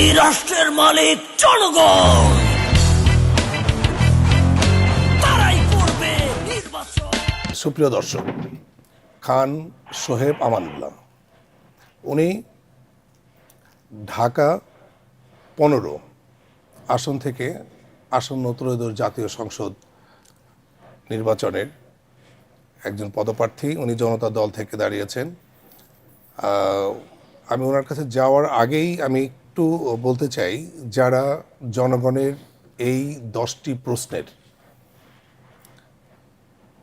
এই রাষ্ট্রের মালিক জনগণ, তারাই করবে নির্বাচন। সুপ্রিয় দর্শক, খান সোহেব আমানুল্লাহ উনি ঢাকা 15 আসন থেকে আসন্ন ত্রয়োদশ জাতীয় সংসদ নির্বাচনের একজন পদপ্রার্থী। উনি জনতা দল থেকে দাঁড়িয়েছেন। আমি ওনার কাছে যাওয়ার আগেই আমি একটু বলতে চাই, যারা জনগণের এই 10টি প্রশ্নের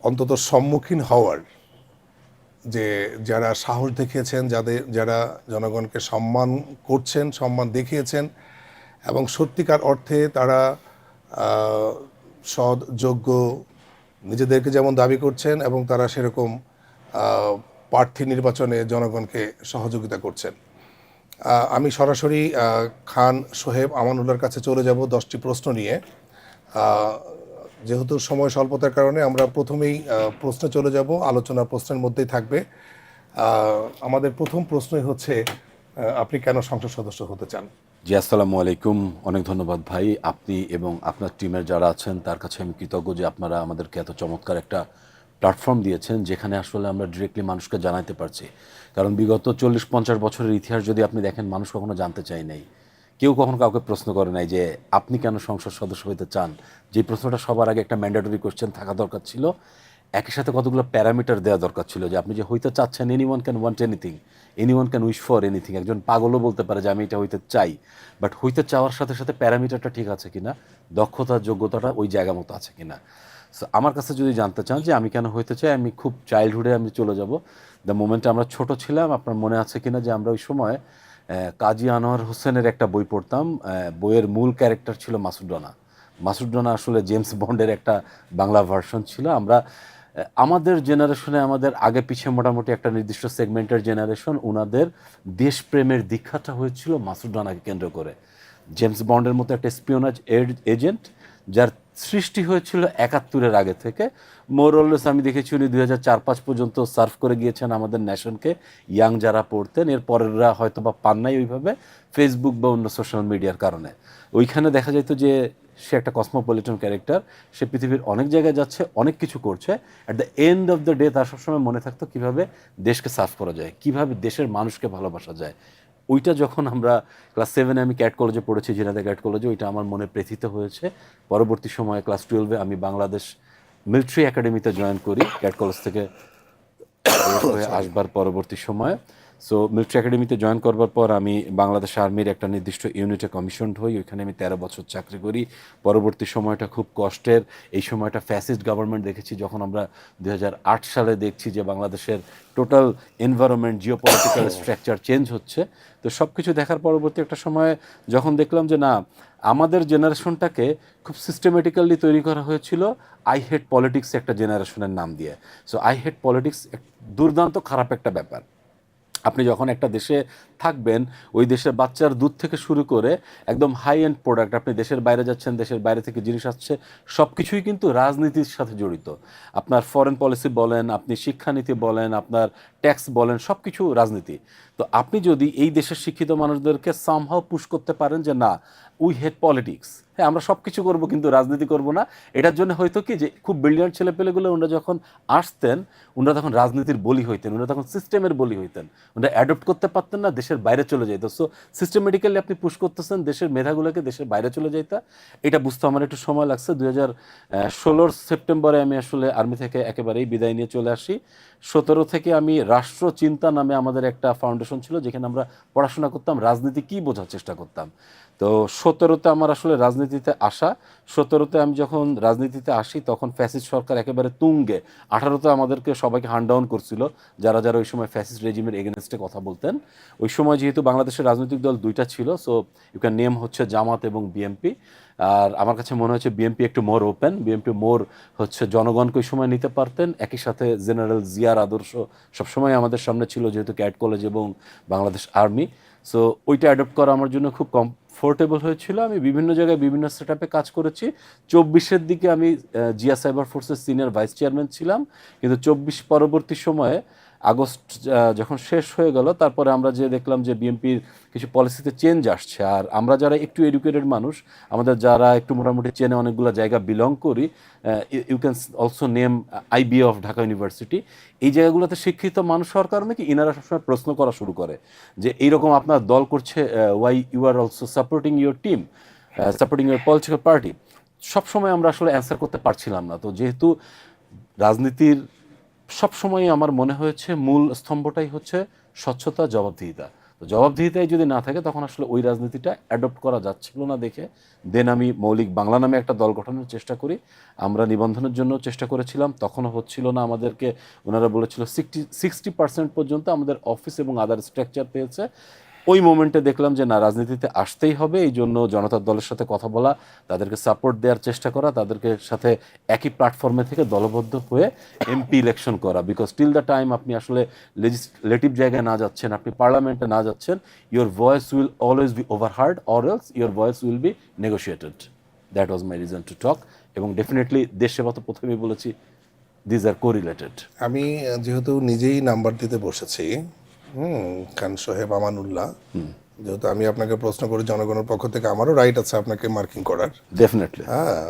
অন্তত সম্মুখীন হওয়ার, যে যারা সাহস দেখিয়েছেন, যারা জনগণকে সম্মান করছেন, সম্মান দেখিয়েছেন এবং সত্যিকার অর্থে তারা সৎ, যোগ্য, নিজেদেরকে যেমন দাবি করছেন এবং তারা সেরকম প্রার্থী নির্বাচনে জনগণকে সহযোগিতা করছেন। আমি সরাসরি খান সোহেব আমানুল্লাহর কাছে চলে যাব 10টি প্রশ্ন নিয়ে। যেহেতু সময় স্বল্পতার কারণে আমরা প্রথমেই প্রশ্নে চলে যাব, আলোচনা প্রশ্নের মধ্যেই থাকবে। আমাদের প্রথম প্রশ্নই হচ্ছে, আপনি কেন সংসদ সদস্য হতে চান? জি, আসসালামু আলাইকুম। অনেক ধন্যবাদ ভাই। আপনি এবং আপনার টিমের যারা আছেন তার কাছে আমি কৃতজ্ঞ যে আপনারা আমাদেরকে এত চমৎকার একটা প্ল্যাটফর্ম দিয়েছেন, যেখানে আসলে আমরা ডিরেক্টলি মানুষকে জানাতে পারছি। কারণ বিগত 40-50 বছরের ইতিহাস যদি আপনি দেখেন, মানুষ কখনো জানতে চায় নাই, কেউ কখনো কাউকে প্রশ্ন করে নাই যে আপনি কেন সংসদ সদস্য হতে চান। যে প্রশ্নটা সবার আগে একটা ম্যান্ডেটরি কোশ্চেন থাকা দরকার ছিল, একই সাথে কতগুলো প্যারামিটার দেওয়া দরকার ছিল যে আপনি যে হইতে চাচ্ছেন, anyone can want anything, anyone can wish for anything. একজন পাগলও বলতে পারে যে আমি এটা হইতে চাই, বাট হইতে চাওয়ার সাথে সাথে প্যারামিটারটা ঠিক আছে কিনা, দক্ষতা যোগ্যতাটা ওই জায়গা মতো আছে কিনা। সো আমার কাছে যদি জানতে চান যে আমি কেন হইতে চাই, আমি খুব চাইল্ডহুডে আমি চলে যাব। দ্য মোমেন্টে আমরা ছোট ছিলাম, আপনার মনে আছে কিনা যে আমরা ওই সময় কাজী আনোয়ার হোসেনের একটা বই পড়তাম। বইয়ের মূল ক্যারেক্টার ছিল মাসুদ রানা। মাসুদ রানা আসলে জেমস বন্ডের একটা বাংলা ভার্সন ছিল। আমরা আমাদের জেনারেশনে, আমাদের আগে পিছিয়ে মোটামুটি একটা নির্দিষ্ট সেগমেন্টের জেনারেশন, ওনাদের দেশপ্রেমের দীক্ষাটা হয়েছিল মাসুদ রানাকে কেন্দ্র করে। জেমস বন্ডের মতো একটা স্পিওনাজ এজেন্ট, যার সৃষ্টি হয়েছিল 71-এর আগে থেকে। মোরলেস আমি দেখেছি উনি 2004-05 পর্যন্ত সার্ভ করে গিয়েছেন আমাদের ন্যাশনকে, ইয়াং যারা পড়তেন। এর পরেররা হয়তো বা পান নাই ওইভাবে, ফেসবুক বা অন্য সোশ্যাল মিডিয়ার কারণে। ওইখানে দেখা যেত যে সে একটা কসমোপলিটন ক্যারেক্টার, সে পৃথিবীর অনেক জায়গায় যাচ্ছে, অনেক কিছু করছে। At the end of the day তার সবসময় মনে থাকতো কীভাবে দেশকে সার্ভ করা যায়, কীভাবে দেশের মানুষকে ভালোবাসা যায়। ওইটা যখন আমরা ক্লাস 7-এ আমি ক্যাট কলেজে পড়েছি, ঝিনাইদহ ক্যাট কলেজে, ওইটা আমার মনে প্রেথিত হয়েছে। পরবর্তী সময়ে ক্লাস 12-এ আমি বাংলাদেশ মিলিটারি একাডেমিতে জয়েন করি, ক্যাট কলেজ থেকে হয়ে আসবার পরবর্তী সময়ে। সো মিলিটারি একাডেমিতে জয়েন করবার পর আমি বাংলাদেশ আর্মির একটা নির্দিষ্ট ইউনিটে কমিশনড হই। ওইখানে আমি 13 বছর চাকরি করি। পরবর্তী সময়টা খুব কষ্টের। এই সময়টা ফ্যাসিস্ট গভর্নমেন্ট দেখেছি। যখন আমরা 2008 সালে দেখছি যে বাংলাদেশের total environment, geopolitical structure change হচ্ছে, তো সব কিছু দেখার পরবর্তী একটা সময়ে যখন দেখলাম যে না, আমাদের জেনারেশনটাকে খুব সিস্টেমেটিক্যালি তৈরি করা হয়েছিল আই হেট পলিটিক্স একটা জেনারেশনের নাম দিয়ে। সো আই হেট পলিটিক্স দুর্দান্ত খারাপ একটা ব্যাপার। আপনি যখন একটা দেশে থাকবেন, ওই দেশের বাচ্চার দুধ থেকে শুরু করে একদম হাই এন্ড প্রোডাক্ট, আপনি দেশের বাইরে যাচ্ছেন, দেশের বাইরে থেকে জিনিস আসছে, সব কিছুই কিন্তু রাজনীতির সাথে জড়িত। আপনার ফরেন পলিসি বলেন, আপনি শিক্ষানীতি বলেন, আপনার ট্যাক্স বলেন, সব কিছু রাজনীতি। তো আপনি যদি এই দেশের শিক্ষিত মানুষদেরকে সামহাও পুশ করতে পারেন যে না, উই হেট পলিটিক্স, হ্যাঁ আমরা সব কিছু করবো কিন্তু রাজনীতি করবো না, এটার জন্য হয়তো কি যে খুব ব্রিলিয়ান্ট ছেলেপেলেগুলো ওনারা যখন আসতেন, ওনারা তখন রাজনীতির বলি হইতেন, ওনারা তখন সিস্টেমের বলি হইতেন, ওনারা অ্যাডপ্ট করতে পারতেন না, দেশের বাইরে চলে যেত। সো সিস্টেমেটিক্যালি আপনি পুশ করতেছেন দেশের মেধাগুলোকে দেশের বাইরে চলে যেতে। এটা বুঝতে আমার একটু সময় লাগছে। 2016 সেপ্টেম্বরে আমি আসলে আর্মি থেকে একেবারেই বিদায় নিয়ে চলে আসি। 17 থেকে আমি রাষ্ট্র চিন্তা নামে আমাদের একটা ফাউন্ডেশন ছিল, যেখানে আমরা পড়াশোনা করতাম, রাজনীতি কী বোঝার চেষ্টা করতাম। তো 17-তে আমার আসলে রাজনীতিতে আসা। 17-তে আমি যখন রাজনীতিতে আসি তখন ফ্যাসিস্ট সরকার একেবারে তুঙ্গে। 18-তে আমাদেরকে সবাইকে হ্যান্ড ডাউন করছিল, যারা যারা ওই সময় ফ্যাসিস্ট রেজিমের এগেনস্টে কথা বলতেন। ওই সময় যেহেতু বাংলাদেশের রাজনৈতিক দল দুইটা ছিল, সো ইউ ক্যান নেম হচ্ছে জামাত এবং বিএমপি। আর আমার কাছে মনে হচ্ছে বিএমপি একটু মোর ওপেন, বিএমপি মোর হচ্ছে জনগণকে ওই সময় নিতে পারতেন। একই সাথে জেনারেল জিয়ার আদর্শ সবসময় আমাদের সামনে ছিল, যেহেতু ক্যাট কলেজ এবং বাংলাদেশ আর্মি। সো ওইটা অ্যাডপ্ট করা আমার জন্য খুব কমফোর্টেবল হয়েছিল। আমি বিভিন্ন জায়গায় বিভিন্ন সেট আপে কাজ করেছি। 24-এর দিকে আমি জিয়া সাইবার ফোর্সের সিনিয়র ভাইস চেয়ারম্যান ছিলাম, কিন্তু 24 পরবর্তী সময়ে আগস্ট যখন শেষ হয়ে গেল, তারপরে আমরা যে দেখলাম যে বিএনপির কিছু পলিসিতে চেঞ্জ আসছে। আর আমরা যারা একটু এডুকেটেড মানুষ, আমাদের যারা একটু মোটামুটি চেনে অনেকগুলো জায়গা বিলং করি, you can also name IB of Dhaka University, এই জায়গাগুলোতে শিক্ষিত মানুষ হওয়ার কারণে কি ইনারা সবসময় প্রশ্ন করা শুরু করে যে এইরকম আপনার দল করছে, why you are also supporting your team, supporting your political party. সবসময় আমরা আসলে অ্যান্সার করতে পারছিলাম না। তো যেহেতু রাজনীতির সবসময় আমার মনে হয়েছে মূল স্তম্ভটাই হচ্ছে স্বচ্ছতা, জবাবদিহিতা। তো জবাবদিহিতাই যদি না থাকে তখন আসলে ওই রাজনীতিটা অ্যাডপ্ট করা যাচ্ছিল না দেখে দেন আমি মৌলিক বাংলা নামে একটা দল গঠনের চেষ্টা করি। আমরা নিবন্ধনের জন্য চেষ্টা করেছিলাম, তখনও হচ্ছিল না আমাদেরকে। ওনারা বলেছিল 60% পর্যন্ত আমাদের অফিস এবং আদার স্ট্রাকচার পেয়েছে। ওই মোমেন্টে দেখলাম যে না, রাজনীতিতে আসতেই হবে, এই জন্য জনতার দলের সাথে কথা বলা, তাদেরকে সাপোর্ট দেওয়ার চেষ্টা করা, তাদেরকে সাথে একই প্ল্যাটফর্মে থেকে দলবদ্ধ হয়ে এমপি ইলেকশন করা। বিকজ টিল দ্য টাইম আপনি আসলে লেজিসলেটিভ জায়গায় না যাচ্ছেন, আপনি পার্লামেন্টে না যাচ্ছেন, your voice will always be overheard or else your voice will be negotiated. That was my reason to talk. এবং ডেফিনেটলি দেশ সেবা তো প্রথমেই বলেছি, দিজ আর কোরিলেটেড। আমি যেহেতু নিজেই নাম্বার দিতে বসেছি, খান সোহেব আমানুল্লাহ, যেহেতু আমি আপনাকে প্রশ্ন করি জনগণের পক্ষ থেকে, আমারও রাইট আছে আপনাকে মার্কিং করার। ডেফিনেটলি। হ্যাঁ,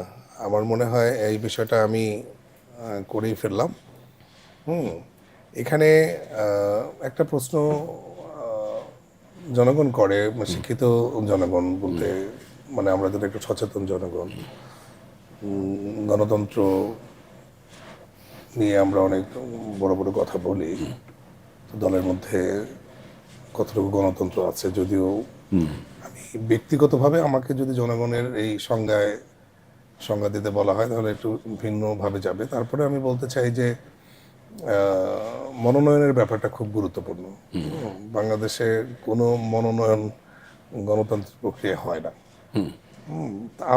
আমার মনে হয় এই বিষয়টা আমি করেই ফেললাম। এখানে একটা প্রশ্ন জনগণ করে, শিক্ষিত জনগণ বলতে মানে আমরা যারা একটু সচেতন জনগণ, গণতন্ত্র নিয়ে আমরা অনেক বড় বড় কথা বলি, তো দলের মধ্যে কতটুকু গণতন্ত্র আছে। যদিও আমি ব্যক্তিগতভাবে আমাকে যদি জনগণের এই সংজ্ঞা দিতে বলা হয় তাহলে একটু ভিন্নভাবে যাবে। তারপরে আমি বলতে চাই যে মনোনয়নের ব্যাপারটা খুব গুরুত্বপূর্ণ। বাংলাদেশে কোনো মনোনয়ন গণতান্ত্রিক প্রক্রিয়া হয় না।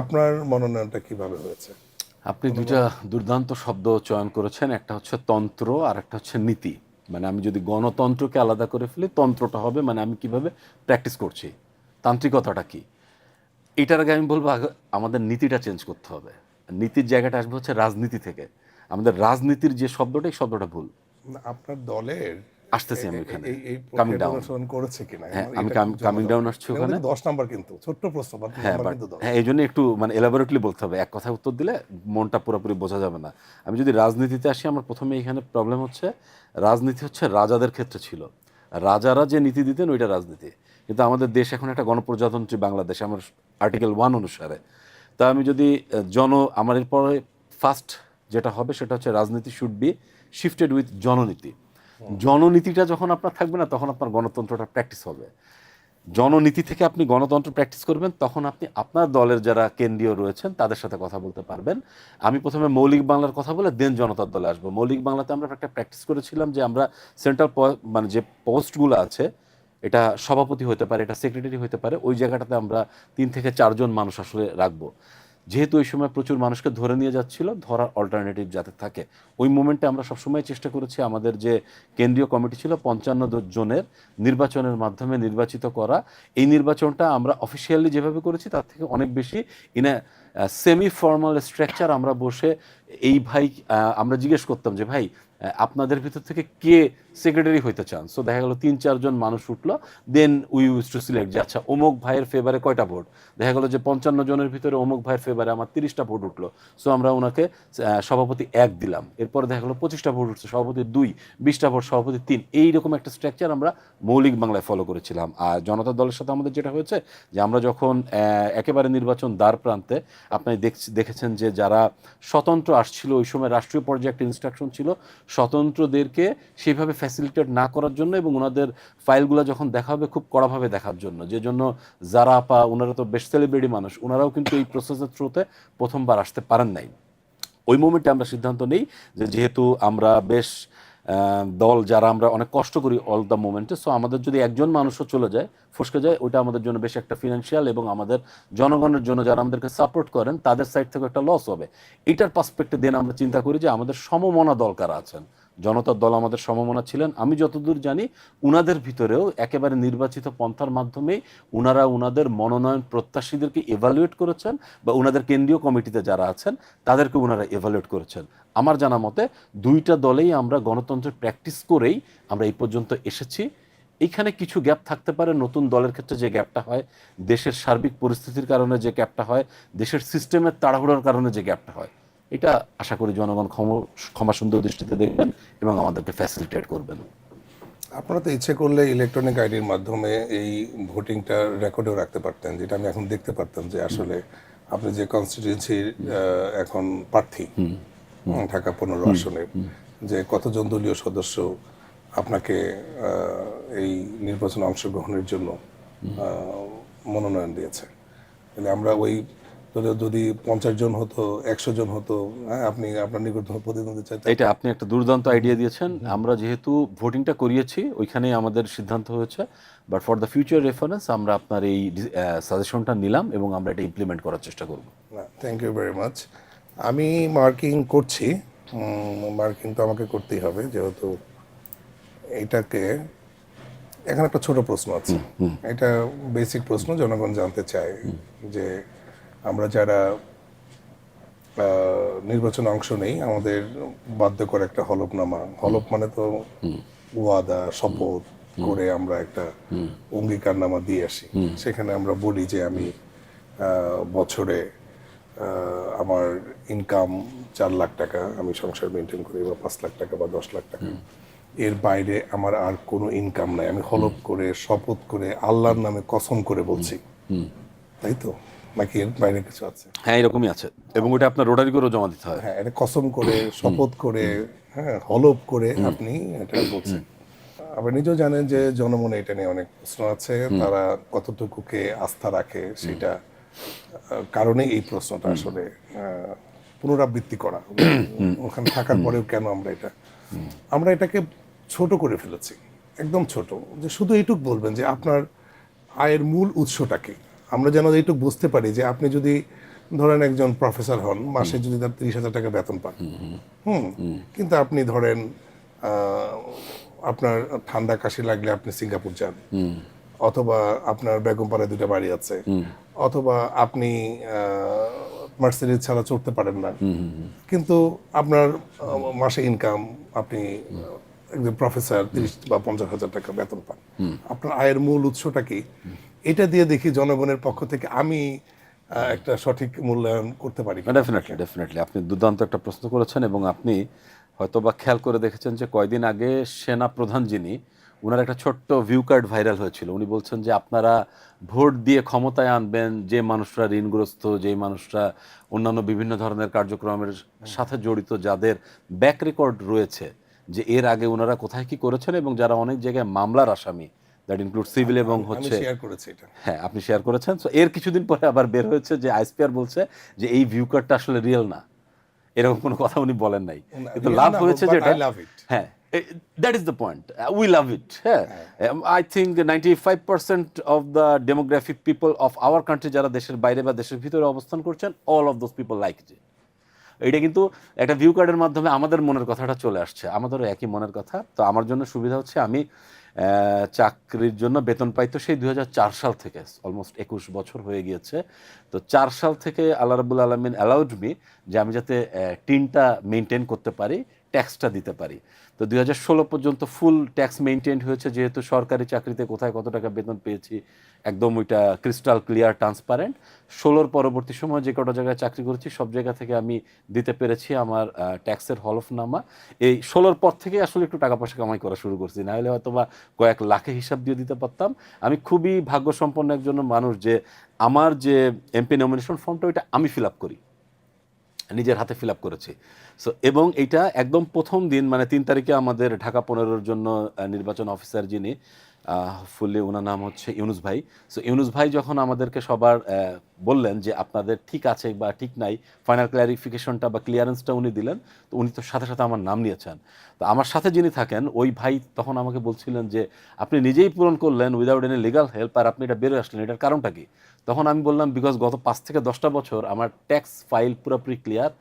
আপনার মনোনয়নটা কিভাবে হয়েছে? আপনি দুইটা দুর্দান্ত শব্দ চয়ন করেছেন, একটা হচ্ছে তন্ত্র আর একটা হচ্ছে নীতি। মানে আমি যদি গণতন্ত্রকে আলাদা করে ফেলি, তন্ত্রটা হবে মানে আমি কিভাবে প্র্যাকটিস করছি, তান্ত্রিকতাটা কি। এটার আগে আমি বলবো আমাদের নীতিটা চেঞ্জ করতে হবে। নীতির জায়গাটা আসবে হচ্ছে রাজনীতি থেকে। আমাদের রাজনীতির যে শব্দটা, এই শব্দটা ভুল। আপনার দলের আসতেছি আমি এখানে, এই কামিং ডাউন। অনুসরণ করেছে কিনা? হ্যাঁ, আমি কামিং ডাউন আসছি ওখানে। 10 নাম্বার কিন্তু ছোট্ট প্রশ্ন, হ্যাঁ, বাট হ্যাঁ, এই জন্য একটু মানে এলাবোরেটলি বলতে হবে, এক কথায় উত্তর দিলে মনটা পুরোপুরি বোঝা যাবে না। আমি যদি রাজনীতিতে আসি, আমার প্রথমে এখানে প্রবলেম হচ্ছে রাজনীতি হচ্ছে রাজাদের ক্ষেত্রে ছিল, রাজারা যে নীতি দিতেন ওইটা রাজনীতি। কিন্তু আমাদের দেশ এখন একটা গণপ্রজাতন্ত্রী বাংলাদেশ আমার আর্টিকেল 1 অনুসারে। তা আমি যদি আমার এরপরে ফার্স্ট যেটা হবে সেটা হচ্ছে রাজনীতি শুড বি শিফটেড উইথ জননীতি। জননীতিটা যখন আপনার থাকবে না, তখন আপনার গণতন্ত্রটা প্র্যাকটিস হবে। জননীতি থেকে আপনি গণতন্ত্র প্র্যাকটিস করবেন, তখন আপনি আপনার দলের যারা কেন্দ্রীয় রয়েছেন তাদের সাথে কথা বলতে পারবেন। আমি প্রথমে মৌলিক বাংলার কথা বলে দেন জনতার দলে আসবো। মৌলিক বাংলাতে আমরা একটা প্র্যাকটিস করেছিলাম যে আমরা সেন্ট্রাল মানে যে পোস্টগুলো আছে, এটা সভাপতি হতে পারে, এটা সেক্রেটারি হতে পারে, ওই জায়গাটাতে আমরা 3 থেকে 4 জন মানুষ আসলে রাখবো। যেহেতু ওই সময় প্রচুর মানুষকে ধরে নিয়ে যাচ্ছিল, ধরার অল্টারনেটিভ যাতে থাকে, ওই মোমেন্টে আমরা সবসময় চেষ্টা করেছি আমাদের যে কেন্দ্রীয় কমিটি ছিল 55 জনের নির্বাচনের মাধ্যমে নির্বাচিত করা। এই নির্বাচনটা আমরা অফিসিয়ালি যেভাবে করেছি তার থেকে অনেক বেশি in a semi formal structure আমরা বসে এই ভাই আমরা জিজ্ঞেস করতাম যে ভাই আপনাদের ভিতর থেকে কে সেক্রেটারি হইতে চান। সো দেখা গেল 3-4 জন মানুষ উঠলো, then we use to select যে আচ্ছা অমুক ভাইয়ের ফেভারে কয়টা ভোট। দেখা গেলো যে 55 জনের ভিতরে অমুক ভাইয়ের ফেভারে আমার 30টা ভোট উঠলো। সো আমরা ওনাকে সভাপতি 1 দিলাম। এরপরে দেখা গেলো 25টা ভোট উঠছে, সভাপতি 2, 20টা ভোট সভাপতি 3। এইরকম একটা স্ট্রাকচার আমরা মৌলিক বাংলায় ফলো করেছিলাম। আর জনতা দলের সাথে আমাদের যেটা হয়েছে যে আমরা যখন একেবারে নির্বাচন দ্বার প্রান্তে, আপনি দেখেছেন যে যারা স্বতন্ত্র আসছিল ওই সময় রাষ্ট্রীয় পর্যায়ে একটা ইনস্ট্রাকশন ছিল স্বতন্ত্রদেরকে সেইভাবে ফ্যাসিলিটেট না করার জন্য, এবং ওনাদের ফাইলগুলো যখন দেখা হবে খুব কড়াভাবে দেখার জন্য। যে জন্য যারা আপা, ওনারা তো বেশ সেলিব্রিটি মানুষ, ওনারাও কিন্তু এই প্রসেসের থ্রুতে প্রথমবার আসতে পারেন নাই। ওই মোমেন্টে আমরা সিদ্ধান্ত নেই যে যেহেতু আমরা বেশ দল যারা আমরা অনেক কষ্ট করি অল দ্য মোমেন্টে, সো আমাদের যদি একজন মানুষও চলে যায়, ফসকে যায়, ওইটা আমাদের জন্য বেশ একটা ফিনান্সিয়াল এবং আমাদের জনগণের জন্য যারা আমাদেরকে সাপোর্ট করেন তাদের সাইড থেকে একটা লস হবে। এটার পার্সপেক্টিভ দেন আমরা চিন্তা করি যে আমাদের সমমনা দল কারা আছেন, জনতার দল আমাদের সমমনা ছিলেন। আমি যতদূর জানি উনাদের ভিতরেও একেবারে নির্বাচিত পন্থার মাধ্যমেই উনারা উনাদের মনোনয়ন প্রত্যাশীদেরকে এভালুয়েট করেছেন, বা উনাদের কেন্দ্রীয় কমিটিতে যারা আছেন তাদেরকে উনারা এভালুয়েট করেছেন। আমার জানা মতে দুইটা দলেই আমরা গণতন্ত্রের প্র্যাকটিস করেই আমরা এই পর্যন্ত এসেছি। এইখানে কিছু গ্যাপ থাকতে পারে, নতুন দলের ক্ষেত্রে যে গ্যাপটা হয়, দেশের সার্বিক পরিস্থিতির কারণে যে গ্যাপটা হয়, দেশের সিস্টেমের তাড়াহুড়োর কারণে যে গ্যাপটা হয়, এটা আশা করি জনগণ ক্ষমা সুন্দর দৃষ্টিতে দেখবেন এবং আমাদেরকে ফ্যাসিলিটেট করবেন। আপনারা তো ইচ্ছে করলে ইলেকট্রনিক আইডির মাধ্যমে এই ভোটিংটা রেকর্ডেও রাখতে পারতেন, যেটা আমি এখন দেখতে পারতাম যে আসলে আপনি যে কনস্টিটিউয়েন্সির এখন প্রার্থী ঢাকা 15 আসনে, যে কতজন দলীয় সদস্য আপনাকে এই নির্বাচনে অংশগ্রহণের জন্য মনোনয়ন দিয়েছে। তাহলে আমরা ওই যদি 50 জন হতো, 100 জন হতো, হ্যাঁ, আপনি আপনার নিকটতম প্রতিদ্বন্দ্বী চাইতেন। এটা আপনি একটা দুর্দান্ত আইডিয়া দিয়েছেন। আমরা যেহেতু ভোটিংটা করিয়েছি ওইখানেই আমাদের সিদ্ধান্ত হয়েছে, but for the future reference আমরা আপনার এই সাজেশনটা নিলাম এবং আমরা এটা ইমপ্লিমেন্ট করার চেষ্টা করব। Thank you very much. আমি মার্কিং করছি, মার্কিং তো আমাকে করতেই হবে, যেহেতু এটাকে এখানে একটা ছোট প্রশ্ন আছে, এটা বেসিক প্রশ্ন, জনগণ জানতে চায় যে আমরা যারা নির্বাচনে অংশ নেই আমাদের বাধ্য করে একটা হলফনামা, হলফ মানে তো ওয়াদা, শপথ করে আমরা একটা অঙ্গীকারনামা দিয়ে আসি। সেখানে আমরা বলি যে আমি বছরে আমার ইনকাম 4 লাখ টাকা, আমি সংসার মেনটেন করি, বা 5 লাখ টাকা বা 10 লাখ টাকা, এর বাইরে আমার আর কোনো ইনকাম নাই, আমি হলফ করে শপথ করে আল্লাহর নামে কসম করে বলছি, তাই তো? নাকি এর বাইরে কিছু আছে? হ্যাঁ, এরকমই আছে, এবং ওটা আপনার রোটারি করেও জমা দিতে হয়। হ্যাঁ, এটা কসম করে, শপথ করে, হ্যাঁ, হলফ করে আপনি এটা বলছেন। আপনি নিজেও জানেন যে জনমনে এটা নিয়ে অনেক প্রশ্ন আছে, তারা কতটুকুকে আস্থা রাখে সেটা কারণে এই প্রশ্নটা আসলে পুনরাবৃত্তি করা, ওখানে থাকার পরেও কেন আমরা এটাকে ছোট করে ফেলেছি, একদম ছোট, যে শুধু এইটুক বলবেন যে আপনার আয়ের মূল উৎসটা কি। আমরা যেন এইটুক বুঝতে পারি যে আপনি যদি ধরেন একজন প্রফেসর হন, মাসে যদি তার 30,000 টাকা বেতন পান, কিন্তু আপনি ধরেন আপনার ঠান্ডা কাশি লাগলে আপনি সিঙ্গাপুর যান, অথবা আপনার বেগমপাড়ায় 2টা বাড়ি আছে, অথবা আপনি মার্সিডিজ ছাড়া চড়তে পারেন না, কিন্তু আপনার মাসে ইনকাম, আপনি একজন প্রফেসর 30 বা 50,000 টাকা বেতন পান, আপনার আয়ের মূল উৎসটা কি? এটা দিয়ে দেখি জনগণের পক্ষ থেকে আমি একটা সঠিক মূল্যায়ন করতে পারি। ডেফিনেটলি আপনি দুর্দান্ত একটা প্রশ্ন করেছেন, এবং আপনি হয়তোবা খেয়াল করে দেখেছেন যে কয়দিন আগে সেনা প্রধান যিনি, ওনার একটা ছোট্ট ভিউ কার্ড ভাইরাল হয়েছিল। উনি বলছেন যে আপনারা ভোট দিয়ে ক্ষমতায় আনবেন যে মানুষরা ঋণগ্রস্ত, যে মানুষরা অন্যান্য বিভিন্ন ধরনের কার্যক্রমের সাথে জড়িত, যাদের ব্যাক রেকর্ড রয়েছে, যে এর আগে ওনারা কোথায় কি করেছেন, এবং যারা অনেক জায়গায় মামলার আসামি, দ্যাট ইনক্লুড সিভিল এবং হচ্ছে, শেয়ার করেছি এটা। হ্যাঁ, আপনি শেয়ার করেছেন। সো এর কিছুদিন পরে আবার বের হয়েছে যে আইসপিআর বলছে যে এই ভিউ কার্ডটা আসলে রিয়েল না, এরকম কোনো কথা উনি বলেন নাই, কিন্তু লাভ হয়েছে যেটা, হ্যাঁ, that is the point, we love it. হ্যাঁ, I think 95% of the demographic people of our country, যারা দেশের বাইরে বা দেশের ভিতরে অবস্থান করছেন, all of those people like it. এটা কিন্তু একটা ভিউ কার্ডের মাধ্যমে আমাদের মনের কথাটা চলে আসছে, আমাদেরও একই মনের কথা। তো আমার জন্য সুবিধা হচ্ছে, আমি চাকরির জন্য বেতন পাইতো সেই 2004 সাল থেকে, অলমোস্ট 21 বছর হয়ে গিয়েছে। তো 4 সাল থেকে আল্লাহ রাব্বুল আলামিন অ্যালাউড মি যে আমি যাতে টিনটা মেনটেন করতে পারি, ট্যাক্সটা দিতে পারি। তো 2016 পর্যন্ত ফুল ট্যাক্স মেনটেন হয়েছে, যেহেতু সরকারি চাকরিতে কোথায় কত টাকা বেতন পেয়েছি একদম ওইটা ক্রিস্টাল ক্লিয়ার, ট্রান্সপারেন্ট। 16-র পরবর্তী সময় যে কটা জায়গায় চাকরি করেছি সব জায়গা থেকে আমি দিতে পেরেছি আমার ট্যাক্সের হলফনামা। এই 16-র পর থেকে আসলে একটু টাকা পয়সা কামাই করা শুরু করছি, না হলে হয়তো বা কয়েক লাখে হিসাব দিয়ে দিতে পারতাম। আমি খুবই ভাগ্যসম্পন্ন একজন মানুষ যে আমার যে এমপি নমিনেশন ফর্মটা ওইটা আমি ফিল আপ করি, নিজের হাতে ফিল আপ করেছি। সো এবং এইটা একদম প্রথম দিন, মানে 3 তারিখে আমাদের ঢাকা 15-র জন্য নির্বাচন অফিসার যিনি, ফুললি ওনার নাম হচ্ছে ইউনুস ভাই। সো ইউনুস ভাই যখন আমাদেরকে সবার বললেন যে আপনাদের ঠিক আছে বা ঠিক নাই, ফাইনাল ক্লারিফিকেশনটা বা ক্লিয়ারেন্সটা উনি দিলেন, তো উনি তো সাথে সাথে আমার নাম নিয়েছেন। তো আমার সাথে যিনি থাকেন ওই ভাই তখন আমাকে বলছিলেন যে আপনি নিজেই পূরণ করলেন উইদাউট এনি লিগাল হেল্প, আর আপনি এটা বেরোয় আসলেন, এটার কারণটা কি? তখন আমি বললাম বিকজ গত 5 থেকে 10টা বছর আমার ট্যাক্স ফাইল পুরোপুরি ক্লিয়ার,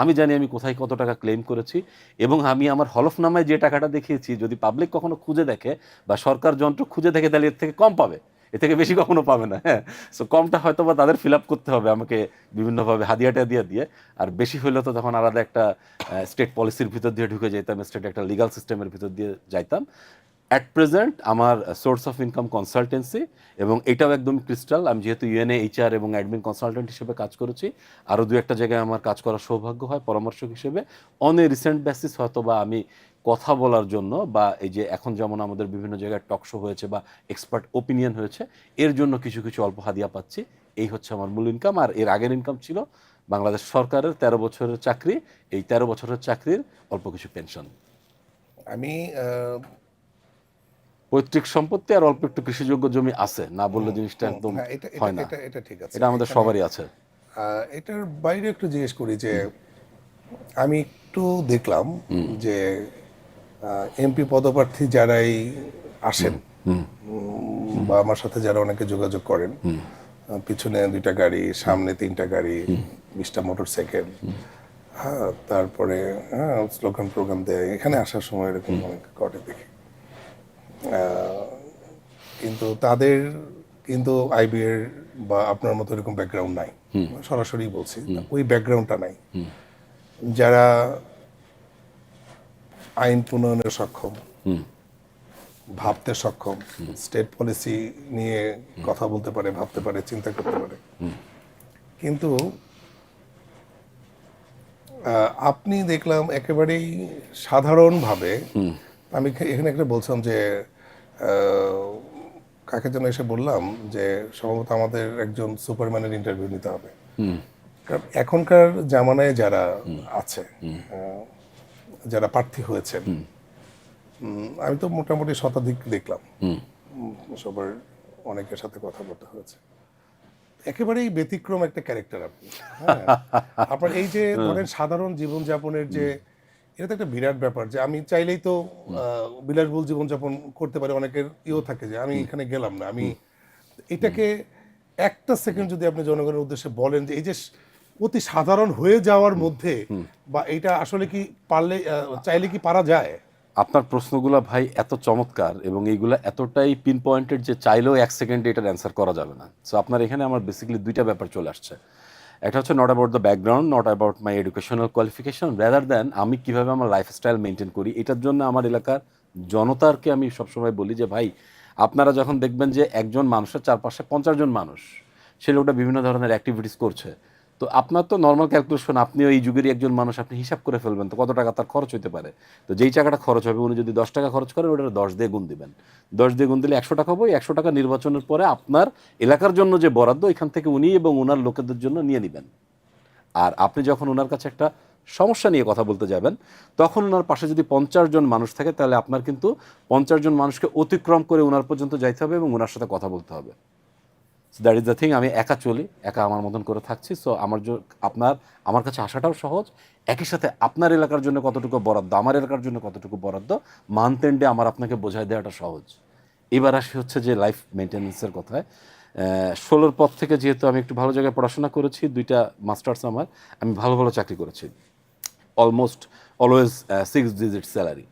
আমি জানি আমি কোথায় কত টাকা ক্লেম করেছি, এবং আমি আমার হলফনামায় যে টাকাটা দেখিয়েছি যদি পাবলিক কখনো খুঁজে দেখে বা সরকার যন্ত্র খুঁজে দেখে তাহলে এর থেকে কম পাবে, এর থেকে বেশি কখনো পাবে না। হ্যাঁ, সো কমটা হয়তো বা তাদের ফিল আপ করতে হবে আমাকে বিভিন্নভাবে হাদিয়া টাদিয়া দিয়ে, আর বেশি হইলে তো তখন আলাদা একটা স্টেট পলিসির ভিতর দিয়ে ঢুকে যেতাম, স্টেট একটা লিগাল সিস্টেমের ভিতর দিয়ে যাইতাম। অ্যাট প্রেজেন্ট আমার সোর্স অফ ইনকাম কনসালটেন্সি, এবং এটাও একদম ক্রিস্টাল। আমি যেহেতু ইউএনএ এইচআর এবং অ্যাডমিন কনসালটেন্ট হিসেবে কাজ করেছি, আরও দু একটা জায়গায় আমার কাজ করার সৌভাগ্য হয় পরামর্শক হিসেবে। অন এ রিসেন্ট বেসিস হয়তো বা আমি কথা বলার জন্য, বা এই যে এখন যেমন আমাদের বিভিন্ন জায়গায় টক শো হয়েছে বা এক্সপার্ট ওপিনিয়ন হয়েছে, এর জন্য কিছু কিছু অল্প হাদিয়া পাচ্ছি। এই হচ্ছে আমার মূল ইনকাম। আর এর আগের ইনকাম ছিল বাংলাদেশ সরকারের 13 বছরের চাকরি, এই 13 বছরের চাকরির অল্প কিছু পেনশন, আমি পৈতৃক সম্পত্তি আর অল্প একটু কৃষিযোগ্য জমি আছে, না বললে জিনিসটা একদম হ্যাঁ, এটা এটা হয় না। এটা এটা ঠিক আছে। এটা আমাদের এখানে, সবারই আছে। এটার বাইরে একটু জিজ্ঞেস করি যে আমি একটু দেখলাম যে এমপি পদপ্রার্থী যারাই আসেন বা আমার সাথে যারা অনেকে যোগাযোগ করেন, পিছনে 2টা গাড়ি, সামনে 3টা গাড়ি, 20টা মোটরসাইকেল, হ্যাঁ, তারপরে হ্যাঁ স্লোগান প্রোগ্রাম দেয়, এখানে আসার সময় এরকম অনেক ঘটে দেখি। কিন্তু তাদের কিন্তু আইবিএর বা আপনার মতো এরকম ব্যাকগ্রাউন্ড নাই, সরাসরি বলছি, ওই ব্যাকগ্রাউন্ডটা নাই। যারা আইন প্রণয়নে সক্ষম, ভাবতে সক্ষম, স্টেট পলিসি নিয়ে কথা বলতে পারে, ভাবতে পারে, চিন্তা করতে পারে, কিন্তু আপনি দেখলাম একেবারেই সাধারণভাবে, আমি এখানে একটা বলছিলাম যে কাকে যেন এসে বললাম যে সম্ভবত আমাদের একজন সুপারম্যানের ইন্টারভিউ নিতে হবে, কারণ এখনকার জামানায় যারা আছে, যারা প্রার্থী হয়েছেন, আমি তো মোটামুটি শতাধিক দেখলাম, সবার অনেকের সাথে কথা বলতে হয়েছে, একেবারেই ব্যতিক্রম একটা ক্যারেক্টার আপনি। হ্যাঁ, আপনার এই যে ধরেন সাধারণ জীবনযাপনের যে, এটা তো একটা বিরাট ব্যাপার যে আমি চাইলেই তো বিলাসবহুল জীবনযাপন করতে পারি, অনেকের ইয়েও থাকে যে আমি এখানে গেলাম না, আমি এটাকে একটা সেকেন্ড যদি আপনি জনগণের উদ্দেশ্যে বলেন যে এই যে অতি সাধারণ হয়ে যাওয়ার মধ্যে, বা এটা আসলে কি পারলে চাইলে কি পারা যায়? আপনার প্রশ্নগুলো ভাই এত চমৎকার এবং এইগুলো এতটাই পিন পয়েন্টেড যে চাইলেও 1 সেকেন্ডে এটার অ্যান্সার করা যাবে না। সো আপনার এখানে আমার বেসিক্যালি 2টা ব্যাপার চলে আসছে। একটা হচ্ছে not about the background, not about my educational qualification, rather than আমি কীভাবে আমার লাইফস্টাইল মেনটেন করি। এটার জন্য আমার এলাকার জনতাকে আমি সবসময় বলি যে ভাই, আপনারা যখন দেখবেন যে একজন মানুষের চারপাশে 50 জন মানুষ, সে লোকটা বিভিন্ন ধরনের অ্যাক্টিভিটিস করছে, তো আপনার তো নর্মাল ক্যালকুলেশন, আপনিও এই যুগেরই একজন মানুষ, আপনি হিসাব করে ফেলবেন তো কত টাকা তার খরচ হতে পারে। তো যেই টাকাটা খরচ হবে, উনি যদি 10 টাকা খরচ করেন, ওটা 10 দিয়ে গুণ দিবেন। 10 দিয়ে গুণ দিলে 100 টাকা হবে। 100 টাকা নির্বাচনের পরে আপনার এলাকার জন্য যে বরাদ্দ, এখান থেকে উনি এবং ওনার লোকেদের জন্য নিয়ে নেবেন। আর আপনি যখন ওনার কাছে একটা সমস্যা নিয়ে কথা বলতে যাবেন, তখন ওনার পাশে যদি 50 জন মানুষ থাকে, তাহলে আপনার কিন্তু 50 জন মানুষকে অতিক্রম করে ওনার পর্যন্ত যাইতে হবে এবং ওনার সাথে কথা বলতে হবে। That is the thing. আমি একা চলি, একা আমার মতন করে থাকছি। সো আমার কাছে আসাটাও সহজ, একই সাথে আপনার এলাকার জন্য কতটুকু বরাদ্দ, আমার এলাকার জন্য কতটুকু বরাদ্দ, মান্থ এন্ডে আমার আপনাকে বোঝায় দেওয়াটা সহজ। এবার আসি হচ্ছে যে লাইফ মেনটেন্যান্সের কথায়। 16 পর থেকে যেহেতু আমি একটু ভালো জায়গায় পড়াশোনা করেছি, 2টা মাস্টার্স আমার, আমি ভালো ভালো চাকরি করেছি, অলমোস্ট অলওয়েজ 6 ডিজিট স্যালারি।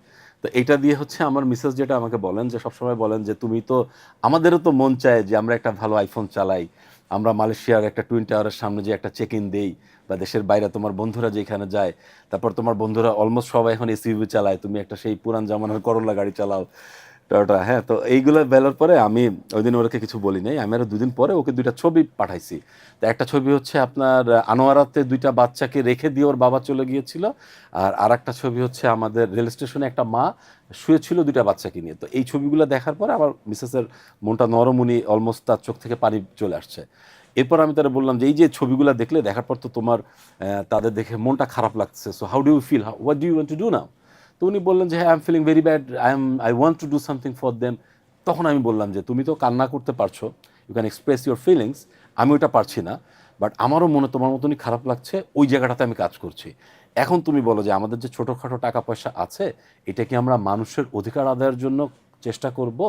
তো এইটা দিয়ে হচ্ছে আমার মিসেস যেটা আমাকে বলেন, যে সবসময় বলেন যে তুমি তো, আমাদেরও তো মন চায় যে আমরা একটা ভালো আইফোন চালাই, আমরা মালয়েশিয়ার একটা টুইন টাওয়ারের সামনে যে একটা চেক ইন দেই, বা দেশের বাইরে তোমার বন্ধুরা যেখানে যায়, তারপর তোমার বন্ধুরা অলমোস্ট সবাই এখন এসইউভি চালায়, তুমি একটা সেই পুরান জামানার করোলা গাড়ি চালাও, টয়োটা। হ্যাঁ, তো এইগুলো বেলার পরে আমি ওই দিন ওকে কিছু বলি নাই, আমি আরও 2 দিন পরে ওকে 2টা ছবি পাঠাইছি। তো একটা ছবি হচ্ছে আপনার আনোয়ারাতে 2টা বাচ্চাকে রেখে দিয়ে ওর বাবা চলে গিয়েছিল, আর একটা ছবি হচ্ছে আমাদের রেল স্টেশনে একটা মা শুয়েছিল 2টা বাচ্চাকে নিয়ে। তো এই ছবিগুলো দেখার পরে আমার মিসেসের মনটা নরম, উনি অলমোস্ট তার চোখ থেকে পানি চলে আসছে। এরপর আমি তারা বললাম যে এই যে ছবিগুলো দেখলে, দেখার পর তো তোমার তাদের দেখে মনটা খারাপ লাগছে, so how do you feel, what do you want to do now? তো উনি বললেন যে হ্যাঁ, I am feeling very bad, I want to do something for them. তখন আমি বললাম যে তুমি তো কান্না করতে পারছো, you can express your feelings, আমি ওইটা পারছি না, বাট আমারও মনে তোমার মতনই খারাপ লাগছে, ওই জায়গাটাতে আমি কাজ করছি। এখন তুমি বলো যে আমাদের যে ছোটোখাটো টাকা পয়সা আছে, এটা কি আমরা মানুষের অধিকার আদায়ের জন্য চেষ্টা করব,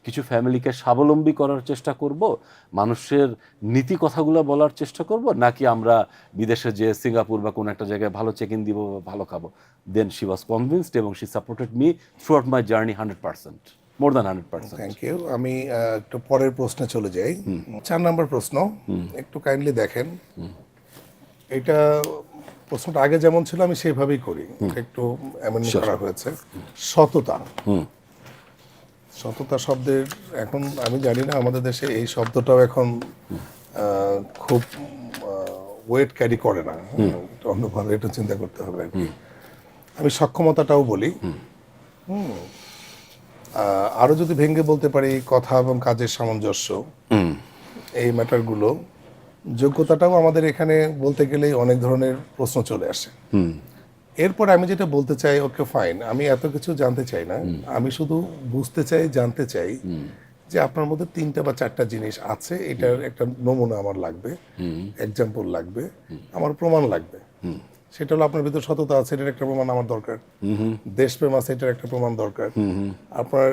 কিছু ফ্যামিলিকে স্বাবলম্বী করার চেষ্টা করব, মানুষের নীতি কথাগুলো বলার চেষ্টা করব, নাকি আমরা বিদেশে যে সিঙ্গাপুর বা কোনো একটা জায়গায় ভালো চেক ইন দিব বা ভালো খাবো? দেন শি ওয়াজ কনভিন্সড এবং she supported me throughout my journey 100%, more than 100%। Thank you. আমি একটু পরের প্রশ্নে চলে যাই। 4 নম্বর প্রশ্ন একটু কাইন্ডলি দেখেন। এটা প্রশ্নটা আগে যেমন ছিল আমি সেইভাবেই করি, একটু এমন করা হয়েছে। সততা, সততা শব্দের এখন আমি জানি না আমাদের দেশে এই শব্দটাও এখন খুব ওয়েট ক্যারি করে না। একটু অন্যভাবে একটু চিন্তা করতে হবে আর কি। আমি সক্ষমতাটাও বলি। আরো যদি ভেঙে বলতে পারি কথা এবং কাজের সামঞ্জস্য, এই ম্যাটারগুলো। যোগ্যতাটাও আমাদের এখানে বলতে গেলেই অনেক ধরনের প্রশ্ন চলে আসে। এরপর আমি যেটা বলতে চাই, ওকে ফাইন, আমি এত কিছু জানতে চাই না, আমি শুধু বুঝতে চাই, জানতে চাই যে আপনার মধ্যে 3টা বা 4টা জিনিস আছে, এটার একটা নমুনা আমার লাগবে, এক্সাম্পল লাগবে, আমার প্রমাণ লাগবে। সেটা হলো আপনার ভিতর সততা আছে, এটার একটা প্রমাণ আমার দরকার। দেশপ্রেম আছে, এটার একটা প্রমাণ দরকার। আপনার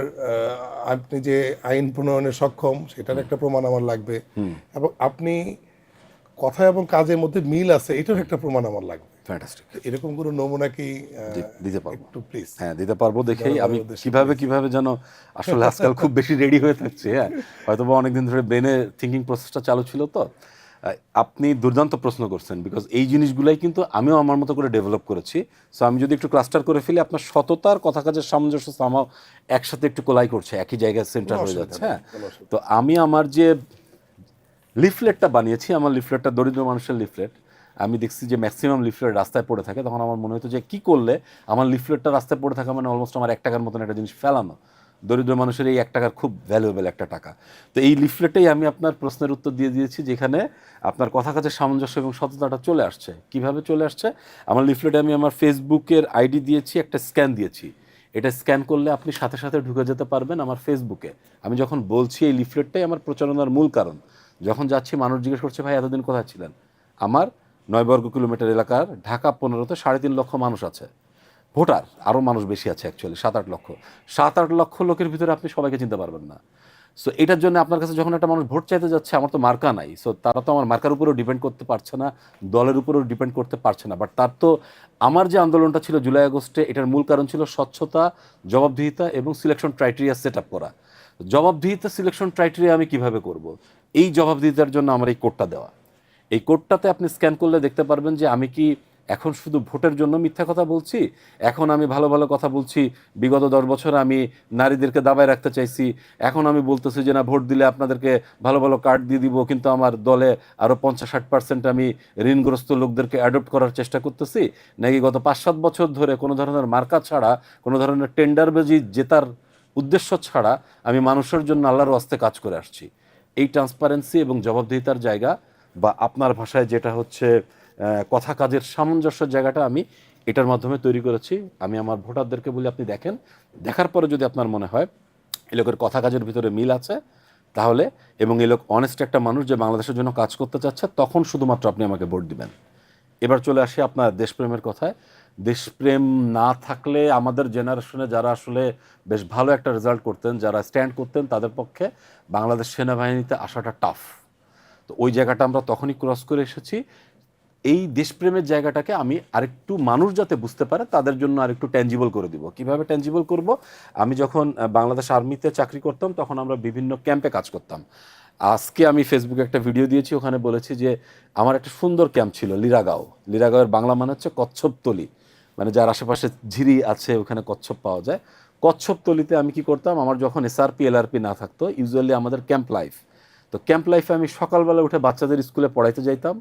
আপনি যে আইন প্রণয়নে সক্ষম, সেটার একটা প্রমাণ আমার লাগবে। এবং আপনি কথা এবং কাজের মধ্যে মিল আছে, এটার একটা প্রমাণ আমার লাগবে। ফ্যান্টাস্টিক। এরকম কোনো নমুনা কি দিতে পারবো? একটু প্লিজ। হ্যাঁ, দিতে পারবো। দেখেই আমি কিভাবে যেন আসলে আজকাল খুব বেশি রেডি হয়ে থাকছি। হ্যাঁ, হয়তো বা অনেকদিন ধরে ব্রেনে থিঙ্কিং প্রসেসটা চালু ছিল। তো আপনি দুর্দান্ত প্রশ্ন করছেন, বিকজ এই জিনিসগুলাই কিন্তু আমিও আমার মতো করে ডেভেলপ করেছি। সো আমি যদি একটু ক্লাস্টার করে ফেলি, আপনার সততার কথা কাজের সামঞ্জস্য আমার একসাথে একটু কোলাই করছে, একই জায়গায় সেন্টার হয়ে যাচ্ছে। হ্যাঁ, তো আমি আমার যে লিফলেটটা বানিয়েছি, আমার লিফলেটটা দরিদ্র মানুষের লিফলেট। আমি দেখছি যে ম্যাক্সিমাম লিফলেট রাস্তায় পড়ে থাকে, তখন আমার মনে হতো যে কি করলে আমার লিফলেটটা রাস্তায় পড়ে থাকা মানে অলমোস্ট আমার 1 টাকার মতন একটা জিনিস ফেলানো। দরিদ্র মানুষের এই 1 টাকার খুব ভ্যালুয়েবল একটা টাকা। তো এই লিফলেটেই আমি আপনার প্রশ্নের উত্তর দিয়ে দিয়েছি, যেখানে আপনার কথা কাজের সামঞ্জস্য এবং সততাটা চলে আসছে। কিভাবে চলে আসছে? আমার লিফলেটে আমি আমার ফেসবুকের আইডি দিয়েছি, একটা স্ক্যান দিয়েছি। এটা স্ক্যান করলে আপনি সাথে সাথে ঢুকে যেতে পারবেন আমার ফেসবুকে। আমি যখন বলছি এই লিফলেটটাই আমার প্রচারণার মূল কারণ। যখন যাচ্ছি মানুষ জিজ্ঞেস করছে, ভাই এতদিন কোথায় ছিলেন? আমার 9 বর্গ কিলোমিটার এলাকার ঢাকা 15তে 3.5 লক্ষ মানুষ আছে, ভোটার আরও মানুষ বেশি আছে, অ্যাকচুয়ালি 7-8 লক্ষ। 7-8 লক্ষ লোকের ভিতরে আপনি সবাইকে চিনতে পারবেন না। সো এটার জন্য আপনার কাছে যখন একটা মানুষ ভোট চাইতে যাচ্ছে, আমার তো মার্কা নাই, সো তারা তো আমার মার্কার উপরেও ডিপেন্ড করতে পারছে না, দলের উপরেও ডিপেন্ড করতে পারছে না। বাট তার তো আমার যে আন্দোলনটা ছিল জুলাই আগস্টে, এটার মূল কারণ ছিল স্বচ্ছতা, জবাবদিহিতা এবং সিলেকশন ক্রাইটেরিয়া সেট আপ করা। জবাবদিহিতা, সিলেকশন ক্রাইটেরিয়া আমি কিভাবে করব? এই জবাবদিহিতার জন্য আমার এই কোডটা দেওয়া। এই কোডটাতে আপনি স্ক্যান করলে দেখতে পারবেন যে আমি কি এখন শুধু ভোটের জন্য মিথ্যা কথা বলছি, এখন আমি ভালো ভালো কথা বলছি, বিগত 10 বছর আমি নারীদেরকে দাবায় রাখতে চাইছি, এখন আমি বলতেছি যে না ভোট দিলে আপনাদেরকে ভালো ভালো কার্ড দিয়ে দিব, কিন্তু আমার দলে আরও 50-60% আমি ঋণগ্রস্ত লোকদেরকে অ্যাডপ্ট করার চেষ্টা করতেছি, নাকি গত 5-7 বছর ধরে কোনো ধরনের মার্কা ছাড়া, কোনো ধরনের টেন্ডারবাজি জেতার উদ্দেশ্য ছাড়া আমি মানুষের জন্য আল্লাহর ওয়াস্তে কাজ করে আসছি। এই ট্রান্সপারেন্সি এবং জবাবদিহিতার জায়গা, বা আপনার ভাষায় যেটা হচ্ছে কথা কাজের সামঞ্জস্যের জায়গাটা, আমি এটার মাধ্যমে তৈরি করেছি। আমি আমার ভোটারদেরকে বলি, আপনি দেখেন, দেখার পরে যদি আপনার মনে হয় এই লোকের কথা কাজের ভিতরে মিল আছে তাহলে, এবং এই লোক অনেস্ট একটা মানুষ যে বাংলাদেশের জন্য কাজ করতে চাচ্ছে, তখন শুধুমাত্র আপনি আমাকে ভোট দিবেন। এবার চলে আসি আপনার দেশপ্রেমের কথায়। দেশপ্রেম না থাকলে আমাদের জেনারেশনে যারা আসলে বেশ ভালো একটা রেজাল্ট করতেন, যারা স্ট্যান্ড করতেন, তাদের পক্ষে বাংলাদেশ সেনাবাহিনীতে আসাটা টাফ। তো ওই জায়গাটা আমরা তখনই ক্রস করে এসেছি। এই দেশপ্রেমের জায়গাটাকে আমি আরেকটু মানুষ যাতে বুঝতে পারে তাদের জন্য আরেকটু ট্যাঞ্জিবল করে দিব। কিভাবে ট্যাঞ্জিবল করব? আমি যখন বাংলাদেশ আর্মিতে চাকরি করতাম, তখন আমরা বিভিন্ন ক্যাম্পে কাজ করতাম। আজকে আমি ফেসবুকে একটা ভিডিও দিয়েছি, ওখানে বলেছি যে আমার একটা সুন্দর ক্যাম্প ছিল লিরাগাঁও। লিরাগাঁওয়ের বাংলা মানে হচ্ছে কচ্ছপতলি, মানে যার আশেপাশে ঝিরি আছে ওখানে কচ্ছপ পাওয়া যায়। কচ্ছপতলিতে আমি কি করতাম, আমার যখন এসআরপি এলআরপি না থাকতো, ইউজুয়ালি আমাদের ক্যাম্প লাইফ। তো ক্যাম্প লাইফে আমি সকালবেলা উঠে বাচ্চাদের স্কুলে পড়াইতে যাইতাম।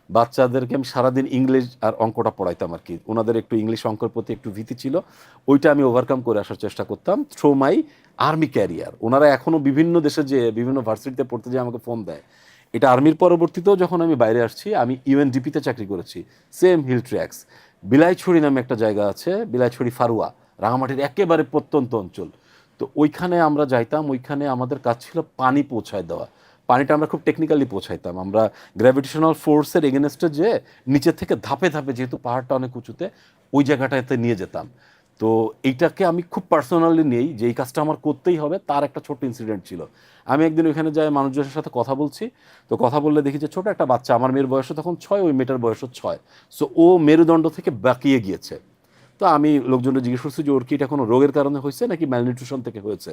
বাচ্চাদেরকে আমি সারাদিন ইংলিশ আর অঙ্কটা পড়াইতাম আর কি। ওনাদের একটু ইংলিশ অঙ্কের প্রতি একটু ভীতি ছিল, ওইটা আমি ওভারকাম করে আসার চেষ্টা করতাম থ্রু মাই আর্মি ক্যারিয়ার। ওনারা এখনও বিভিন্ন দেশে যে বিভিন্ন ভার্সিটিতে পড়তে যেয়ে আমাকে ফোন দেয়। এটা আর্মির পরবর্তীতেও যখন আমি বাইরে আসছি, আমি ইউএনডিপিতে চাকরি করেছি, সেম হিল ট্র্যাক্স। বিলাইছড়ি নামে একটা জায়গা আছে, বিলাইছড়ি ফারুয়া, রাঙামাটির একেবারে প্রত্যন্ত অঞ্চল। তো ওইখানে আমরা যাইতাম, ওইখানে আমাদের কাজ ছিল পানি পৌঁছায় দেওয়া। পানিটা আমরা খুব টেকনিক্যালি পৌঁছাইতাম। আমরা গ্র্যাভিটেশনাল ফোর্সের এগেনস্টে যে নিচে থেকে ধাপে ধাপে, যেহেতু পাহাড়টা অনেক উঁচুতে, ওই জায়গাটাতে নিয়ে যেতাম। তো এইটাকে আমি খুব পার্সোনালি নেই যে এই কাজটা আমার করতেই হবে, তার একটা ছোট্ট ইনসিডেন্ট ছিল। আমি একদিন ওইখানে যাই, মানুষজনের সাথে কথা বলছি, তো কথা বললে দেখি যে ছোট একটা বাচ্চা, আমার মেয়ের বয়সও তখন 6, ওই মেয়েটার বয়সও 6, সো ও মেরুদণ্ড থেকে বাঁকিয়ে গিয়েছে। তো আমি লোকজনকে জিজ্ঞেস করছি যে ওর কি এটা কোনো রোগের কারণে হয়েছে নাকি ম্যালনিউট্রিশন থেকে হয়েছে।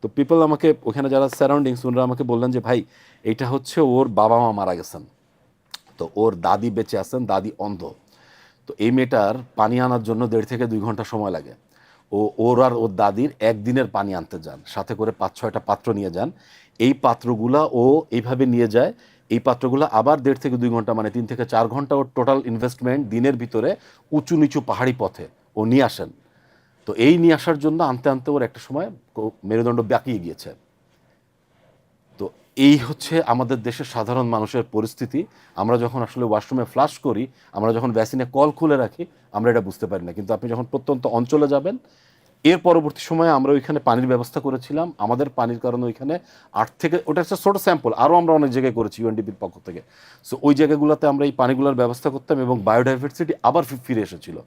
তো পিপল আমাকে, ওখানে যারা সারাউন্ডিংস, ওনারা আমাকে বললেন যে ভাই এইটা হচ্ছে ওর বাবা মা মারা গেছেন, তো ওর দাদি বেঁচে আছেন, দাদি অন্ধ, তো এই মেয়েটার পানি আনার জন্য 1.5 থেকে 2 ঘন্টা সময় লাগে। ওর আর ওর দাদির একদিনের পানি আনতে যান, সাথে করে 5-6টা পাত্র নিয়ে যান। এই পাত্রগুলা ও এইভাবে নিয়ে যায়, এই পাত্রগুলো আবার 1.5 থেকে 2 ঘন্টা, মানে 3 থেকে 4 ঘন্টা ওর টোটাল ইনভেস্টমেন্ট দিনের ভিতরে উঁচু নিচু পাহাড়ি পথে ও নিয়ে আসেন। তো এই নিয়ে আসার জন্য আনতে আনতে ওর একটা সময় মেরুদণ্ড বাঁকিয়ে গিয়েছে। তো এই হচ্ছে আমাদের দেশের সাধারণ মানুষের পরিস্থিতি। আমরা যখন আসলে ওয়াশরুমে ফ্লাশ করি, আমরা যখন ভ্যাসিনে কল খুলে রাখি, আমরা এটা বুঝতে পারি না, কিন্তু আপনি যখন প্রত্যন্ত অঞ্চলে যাবেন, এর পরবর্তী সময়ে আমরা ওইখানে পানির ব্যবস্থা করেছিলাম। আমাদের পানির কারণে ওইখানে 8 থেকে, ওটা একটা ছোটো স্যাম্পল, আরও আমরা অনেক জায়গায় করেছি ইউএনডিপির পক্ষ থেকে। সো ওই জায়গাগুলোতে আমরা এই পানিগুলোর ব্যবস্থা করতাম এবং বায়োডাইভার্সিটি আবার ফিরে এসেছিল।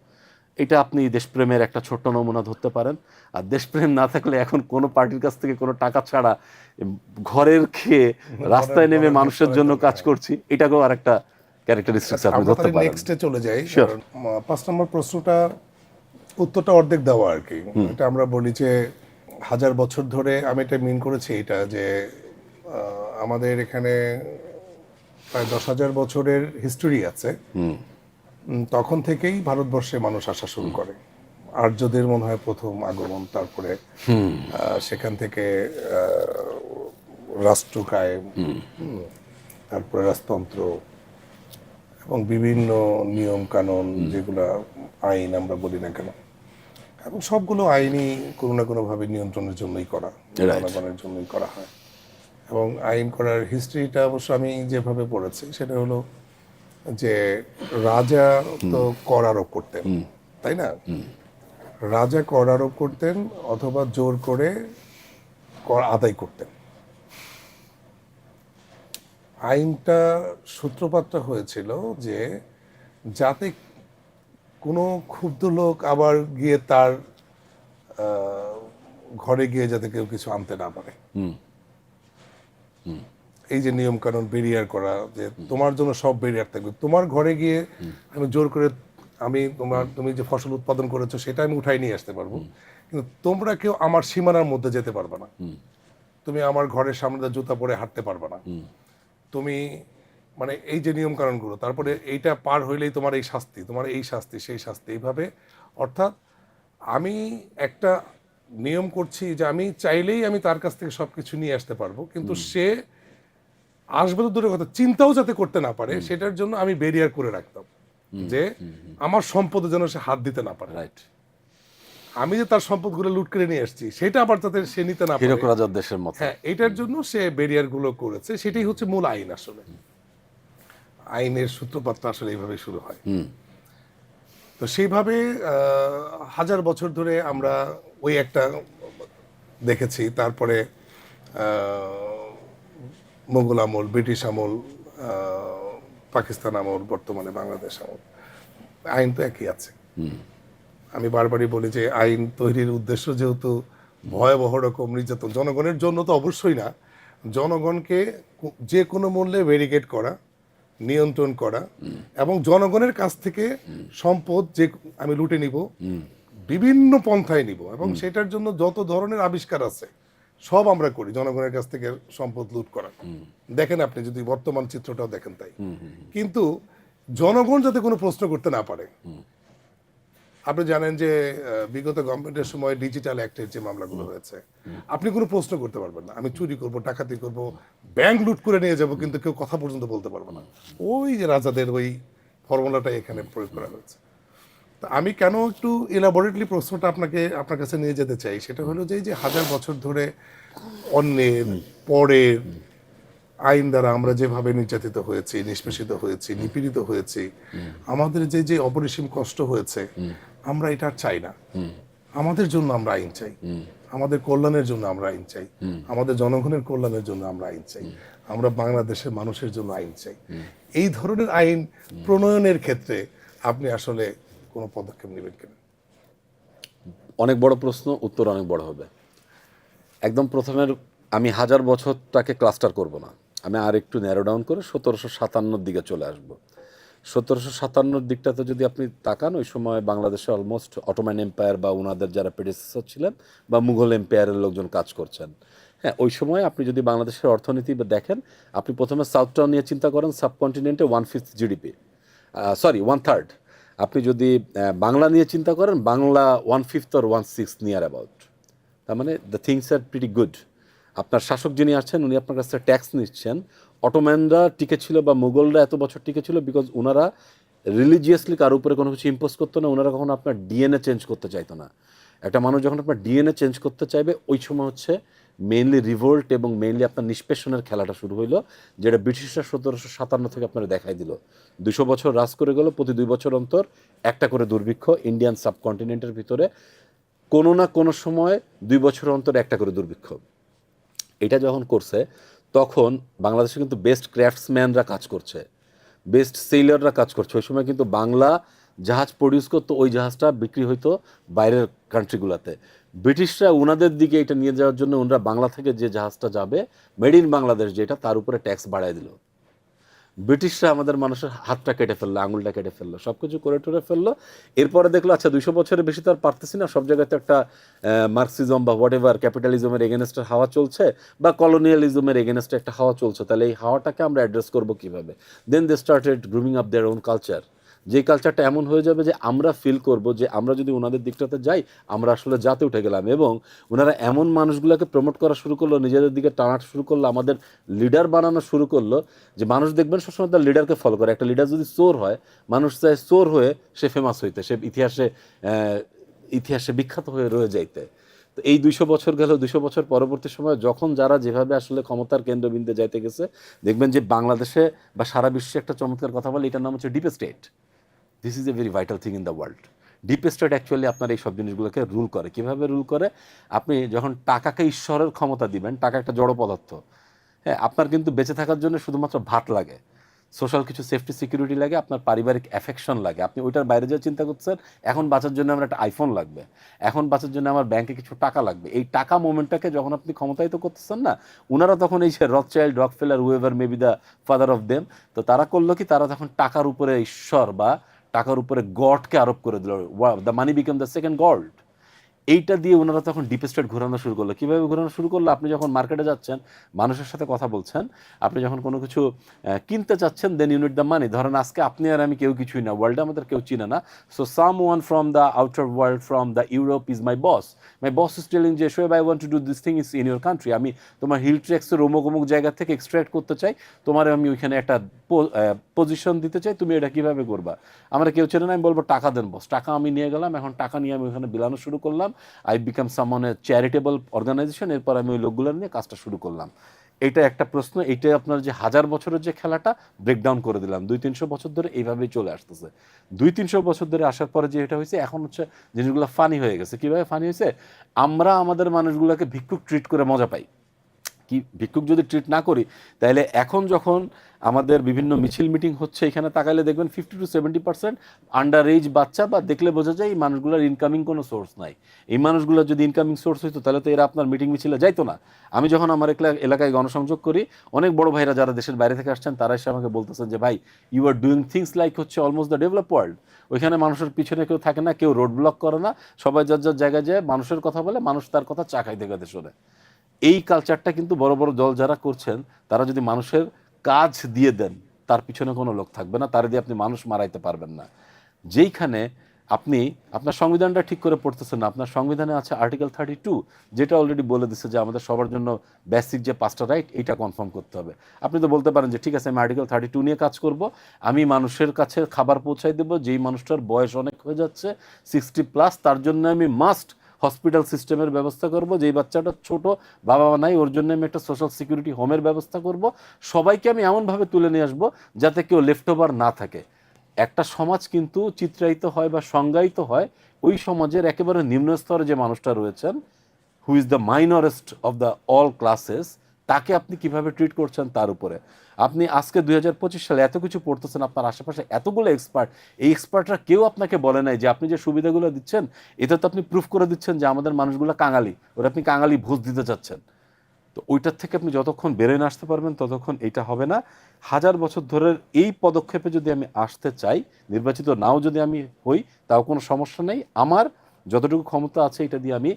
এটা আপনি দেশপ্রেমের একটা ছোট্ট নমুনা ধরতে পারেন। আর দেশপ্রেম না থাকলে এখন কোনো পার্টির কাছ থেকে কোনো টাকা ছাড়া ঘরের খেয়ে রাস্তায় নেমে মানুষের জন্য কাজ করছি, এটাকেও আর একটা ক্যারেক্টারিস্টিক্স আপনি ধরতে পারেন। নেক্সটে চলে যাই। Sure. 5 নম্বর প্রশ্নটা উত্তরটা অর্ধেক দেওয়া আর কি। এটা আমরা বলি যে 1000 বছর ধরে, আমি এটা মিন করেছি এটা যে আমাদের এখানে প্রায় 10,000 বছরের হিস্টোরি আছে। তখন থেকেই ভারতবর্ষে মানুষ আসা শুরু করে। আর্যদের মনে হয় প্রথম আগমন, তারপরে সেখান থেকে রাষ্ট্র কায়েম, তারপরে রাজতন্ত্র এবং বিভিন্ন নিয়ম কানুন, যেগুলা আইন আমরা বলি না কেন, এবং সবগুলো আইনই কোনো না কোনোভাবে নিয়ন্ত্রণের জন্যই করা, জনগণের জন্যই করা হয়। এবং আইন করার হিস্ট্রিটা অবশ্য আমি যেভাবে পড়েছি সেটা হলো যে রাজা তো কর আরোপ করতেন, তাই না? রাজা কর আরোপ করতেন অথবা জোর করে কর আদায় করতেন। আইনটা সূত্রপাতটা হয়েছিল যে যাতে কোনো ক্ষুব্ধ লোক আবার গিয়ে তার ঘরে গিয়ে যাতে কেউ কিছু আনতে না পারে। এই যে নিয়ম কানুন বেরিয়ার করা, যে তোমার জন্য সব বেরিয়ার থাকবে, তোমার ঘরে গিয়ে আমি জোর করে তুমি যে ফসল উৎপাদন করেছো সেটা আমি উঠাই নিয়ে আসতে পারবো, কিন্তু তোমরা কেউ আমার সীমানার মধ্যে যেতে পারবে না। তুমি আমার ঘরের সামনে জুতা পরে হাঁটতে পারবে না। তুমি মানে এই যে নিয়ম কানুনগুলো, তারপরে এইটা পার হইলেই তোমার এই শাস্তি, তোমার এই শাস্তি, সেই শাস্তি, এইভাবে। অর্থাৎ আমি একটা নিয়ম করছি যে আমি চাইলেই আমি তার কাছ থেকে সবকিছু নিয়ে আসতে পারবো, কিন্তু সে আসবে তো দূরের কথা, চিন্তাও যাতে করতে না পারে, সেটার জন্য আমি ব্যারিয়ার করে রাখতাম যে আমার সম্পদে যেন সে হাত দিতে না পারে। রাইট। আমি যে তার সম্পদগুলো লুট করে নিয়ে আসছি সেটা আবার যাতে সে নিতে না পারে, হীরক রাজার দেশের মতো। হ্যাঁ, এটার জন্য সে ব্যারিয়ার গুলো করেছে। সেটাই হচ্ছে মূল আইন। আসলে আইনের সূত্রপাতটা আসলে এইভাবে শুরু হয়। তো সেইভাবে 1000 বছর ধরে আমরা ওই একটা দেখেছি। তারপরে মোগল আমল, ব্রিটিশ আমল, পাকিস্তান আমল, বর্তমানে বাংলাদেশ আমল, আইন তো একই আছে। আমি বারবারই বলি যে আইন তৈরির উদ্দেশ্য যেহেতু ভয়াবহ রকম নির্যাতন, জনগণের জন্য তো অবশ্যই না, জনগণকে যে কোনো মূল্যে ব্যারিকেড করা, নিয়ন্ত্রণ করা, এবং জনগণের কাছ থেকে সম্পদ যে আমি লুটে নিব, বিভিন্ন পন্থায় নিব, এবং সেটার জন্য যত ধরনের আবিষ্কার আছে সব আমরা করি, জনগণের কাছ থেকে সম্পদ লুট করা। দেখেন আপনি যদি বর্তমান চিত্রটাও দেখেন তাই। কিন্তু জনগণ যাতে কোনো প্রশ্ন করতে না পারে। আপনি জানেন যে বিগত গভর্নমেন্টের সময় ডিজিটাল অ্যাক্টের যে মামলাগুলো হয়েছে, আপনি কোনো প্রশ্ন করতে পারবেন না। আমি চুরি করব, ডাকাতি করব, ব্যাংক লুট করে নিয়ে যাব, কিন্তু কেউ কথা পর্যন্ত বলতে পারবে না। ওই যে রাজাদের ওই ফর্মুলাটাই এখানে প্রয়োগ করা হয়েছে। তো আমি কেন একটু এলাবোরেটলি প্রশ্নটা আপনার কাছে নিয়ে যেতে চাই, সেটা হলো যে এই যে 1000 বছর ধরে অন্যের পরের আইন দ্বারা আমরা যেভাবে নির্যাতিত হয়েছি, নিষ্পেষিত হয়েছি, নিপীড়িত হয়েছি, আমাদের যে যে অপরিসীম কষ্ট হয়েছে, আমরা এটা চাই না। আমাদের জন্য আমরা আইন চাই, আমাদের কল্যাণের জন্য আমরা আইন চাই, আমাদের জনগণের কল্যাণের জন্য আমরা আইন চাই, আমরা বাংলাদেশের মানুষের জন্য আইন চাই। এই ধরনের আইন প্রণয়নের ক্ষেত্রে আপনি আসলে কোনো পদক্ষেপ নেবেন কিনা? অনেক বড় প্রশ্ন, উত্তর অনেক বড় হবে। একদম প্রথমের আমি 1000 বছরটাকে ক্লাস্টার করব না, আমি আর একটু ন্যারো ডাউন করে 1757 দিকে চলে আসব। 1757 দিকটাতে যদি আপনি তাকান, ওই সময় বাংলাদেশে অলমোস্ট অটোম্যান এম্পায়ার বা ওনাদের যারা প্রেডিসেসর ছিলেন বা মুঘল এম্পায়ারের লোকজন কাজ করছেন। হ্যাঁ, ওই সময় আপনি যদি বাংলাদেশের অর্থনীতি দেখেন, আপনি প্রথমে সাউথ টাউন নিয়ে চিন্তা করেন, সাবকন্টিনেন্টে 1/5 জিডিপি, সরি 1/3। আপনি যদি বাংলা নিয়ে চিন্তা করেন, বাংলা 1/5 or 1/6 নিয়ার অ্যাবাউট। তার মানে the things are pretty good. আপনার শাসক যিনি আছেন উনি আপনার কাছে ট্যাক্স নিচ্ছেন। অটোম্যানরা টিকে ছিল বা মুঘলরা এত বছর টিকে ছিল বিকজ ওনারা রিলিজিয়াসলি কারোর উপরে কোনো কিছু ইম্পোজ করতো না, ওনারা কখনো আপনার ডিএনএ চেঞ্জ করতে চাইতো না। একটা মানুষ যখন আপনার ডিএনএ চেঞ্জ করতে চাইবে, ওই সময় হচ্ছে মেইনলি রিভোল্ট এবং মেইনলি আপনার নিষ্পেষণের খেলাটা শুরু হইলো, যেটা ব্রিটিশরা 1757 থেকে আপনারা দেখাই দিল। 200 বছর রাজ করে গেল, প্রতি 2 বছর অন্তর একটা করে দুর্ভিক্ষ ইন্ডিয়ান সাবকন্টিনেন্টের ভিতরে, কোনো না কোনো সময় 2 বছর অন্তর একটা করে দুর্ভিক্ষ। এটা যখন করছে তখন বাংলাদেশে কিন্তু বেস্ট ক্রাফটসম্যানরা কাজ করছে, বেস্ট সেলাররা কাজ করছে। ওই সময় কিন্তু বাংলা জাহাজ প্রডিউস করতো, ওই জাহাজটা বিক্রি হইতো বাইরের কান্ট্রিগুলোতে। ব্রিটিশরা ওনাদের দিকে এটা নিয়ে যাওয়ার জন্য ওনারা বাংলা থেকে যে জাহাজটা যাবে মেড ইন বাংলাদেশ যেটা, তার উপরে ট্যাক্স বাড়ায় দিল। ব্রিটিশরা আমাদের মানুষের হাতটা কেটে ফেললো, আঙুলটা কেটে ফেললো, সব কিছু করে টরে ফেললো। এরপরে দেখলো আচ্ছা 200 বছরের বেশি তো আর পারতেছি না, সব জায়গাতে একটা মার্কসিজম বা হোয়াট এভার ক্যাপিটালিজমের এগেনস্টের হাওয়া চলছে বা কলোনিয়ালিজমের এগেনস্টে একটা হাওয়া চলছে, তাহলে এই হাওয়াটাকে আমরা অ্যাড্রেস করবো কীভাবে? Then they started grooming up their own culture. যে কালচারটা এমন হয়ে যাবে যে আমরা ফিল করব যে আমরা যদি ওনাদের দিকটাতে যাই আমরা আসলে জাতে উঠে গেলাম, এবং ওনারা এমন মানুষগুলোকে প্রমোট করা শুরু করলো, নিজেদের দিকে টানা শুরু করলো, আমাদের লিডার বানানো শুরু করলো। যে মানুষ দেখবেন সবসময় তার লিডারকে ফলো করে। একটা লিডার যদি চোর হয়, মানুষ চায় চোর হয়ে সে ফেমাস হইতে, সে ইতিহাসে বিখ্যাত হয়ে রয়ে যাইতে। তো এই 200 বছর গেল, 200 বছর পরবর্তী সময় যখন যারা যেভাবে আসলে ক্ষমতার কেন্দ্রবিন্দুতে যাইতে গেছে, দেখবেন যে বাংলাদেশে বা সারা বিশ্বে একটা চমৎকার কথা বলে, এটার নাম হচ্ছে deep state. This is a very vital thing in the world. Deep state actually আপনার এই সব জিনিসগুলোকে রুল করে। কীভাবে রুল করে? আপনি যখন টাকাকে ঈশ্বরের ক্ষমতা দিবেন, টাকা একটা জড় পদার্থ, হ্যাঁ, আপনার কিন্তু বেঁচে থাকার জন্য শুধুমাত্র ভাত লাগে, সোশ্যাল কিছু সেফটি সিকিউরিটি লাগে, আপনার পারিবারিক অ্যাফেকশন লাগে। আপনি ওইটার বাইরে যা চিন্তা করছেন, এখন বাঁচার জন্য আমার একটা আইফোন লাগবে, এখন বাঁচার জন্য আমার ব্যাংকে কিছু টাকা লাগবে। এই টাকা মোমেন্টটাকে যখন আপনি ক্ষমতায়িত করতেছেন না, ওনারা তখন এই যে Rothschild, Rockefeller, whoever may be the father of them, তো তারা করলো কি, তারা তখন টাকার উপরে ঈশ্বর বা টাকার উপরে গডকে আরোপ করে দিল। The money become the second god. এইটা দিয়ে ওনারা তখন ডিপ স্টেট ঘোরানো শুরু করলো। কীভাবে ঘোরানো শুরু করলো? আপনি যখন মার্কেটে যাচ্ছেন, মানুষের সাথে কথা বলছেন, আপনি যখন কোনো কিছু কিনতে চাচ্ছেন, দেন ইউনিট দ্য মানি। ধরেন আজকে আপনি আর আমি কেউ কিছুই না, ওয়ার্ল্ডে আমাদের কেউ চিনে না। So someone from the outer world, from the Europe is my boss. My boss is telling যে Shoaib I want to do this thing is in your country. আমি তোমার হিল ট্রেক্সের অমুক অমুক জায়গা থেকে এক্সট্রাক্ট করতে চাই, তোমার আমি ওইখানে একটা পজিশন দিতে চাই, তুমি এটা কীভাবে করবা? আমরা কেউ চেনে না, আমি বলবো টাকা দেন বস। টাকা আমি নিয়ে গেলাম, এখন টাকা নিয়ে আমি ওইখানে বিলানো শুরু করলাম। I become someone a charitable organization. এরপর আমি ওই লোকগুলো নিয়ে কাজটা শুরু করলাম। এটা একটা প্রশ্ন। এইটা আপনার যে 1000 বছরের যে খেলাটা ব্রেকডাউন করে দিলাম, 200-300 বছর ধরে এইভাবেই চলে আসতেছে। 200-300 বছর ধরে আসার পরে যে এটা হয়েছে, এখন হচ্ছে জিনিসগুলো ফানি হয়ে গেছে। কীভাবে ফানি হয়েছে? আমরা আমাদের মানুষগুলোকে ভিক্ষুক ট্রিট করে মজা পাই। কি ভিক্ষুক যদি ট্রিট না করি, তাহলে এখন যখন আমাদের বিভিন্ন মিছিল মিটিং হচ্ছে, এখানে তাকাইলে দেখবেন 50-70% আন্ডার এজ বাচ্চা, বা দেখলে বোঝা যায় এই মানুষগুলোর ইনকামিং কোনো সোর্স নাই। এই মানুষগুলোর যদি ইনকামিং সোর্স হইতো তাহলে তো এরা আপনার মিটিং মিছিলে যাইতো না। আমি যখন আমার এলাকায় গণসংযোগ করি, অনেক বড় ভাইরা যারা দেশের বাইরে থেকে আসছেন, তারা এসে আমাকে বলতেছেন যে ভাই, you are doing things like হচ্ছে অলমোস্ট দ্য ডেভেলপ ওয়ার্ল্ড। ওইখানে মানুষের পিছনে কেউ থাকে না, কেউ রোড ব্লক করে না, সবাই যার যার জায়গায় যায় মানুষের কথা বলে, মানুষ তার কথা চা খাইতে খাইতে শোনে। এই কালচারটা কিন্তু বড় বড় দল যারা করছেন, তারা যদি মানুষের কাজ দিয়ে দেন, তার পিছনে কোনো লোক থাকবে না, তার দিয়ে আপনি মানুষ মারাইতে পারবেন না। যেইখানে আপনি আপনার সংবিধানটা ঠিক করে পড়তেছেন না, আপনার সংবিধানে আছে আর্টিকেল 32, যেটা অলরেডি বলে দিচ্ছে যে আমাদের সবার জন্য বেসিক যে 5টা রাইট, এইটা কনফার্ম করতে হবে। আপনি তো বলতে পারেন যে ঠিক আছে, আমি আর্টিকেল 32 নিয়ে কাজ করব, আমি মানুষের কাছে খাবার পৌঁছাই দেবো, যেই মানুষটার বয়স অনেক হয়ে যাচ্ছে 60+, তার জন্য আমি মাস্ট হসপিটাল সিস্টেমের ব্যবস্থা করব, যেই বাচ্চাটা ছোট, বাবা মা নাই, ওর জন্য আমি একটা সোশ্যাল সিকিউরিটি হোমের ব্যবস্থা করব। সবাইকে আমি এমনভাবে তুলে নিয়ে আসবো যাতে কেউ লেফট ওভার না থাকে। একটা সমাজ কিন্তু চিত্রায়িত হয় বা সংজ্ঞায়িত হয় ওই সমাজের একেবারে নিম্ন স্তরে যে মানুষটা রয়েছেন, who is the minorest of the all classes, তাকে আপনি কিভাবে ট্রিট করছেন তার উপরে। আপনি আজকে 2025 সালে এত কিছু পড়তেছেন, আপনার আশেপাশে এতগুলো এক্সপার্ট, এই এক্সপার্টরা কেউ আপনাকে বলে নাই যে আপনি যে সুবিধাগুলো দিচ্ছেন এটা তো আপনি প্রুফ করে দিচ্ছেন যে আমাদের মানুষগুলো কাঙালি, ওরা আপনি কাঙালি ভোজ দিতে চাচ্ছেন। তো ওইটার থেকে আপনি যতক্ষণ বেরোয় না আসতে পারবেন ততক্ষণ এইটা হবে না। 1000 বছর ধরে এই পদক্ষেপে যদি আমি আসতে চাই, নির্বাচিত নাও যদি আমি হই, তাও কোনো সমস্যা নেই। আমার যতটুকু ক্ষমতা আছে এটা দিয়ে আমি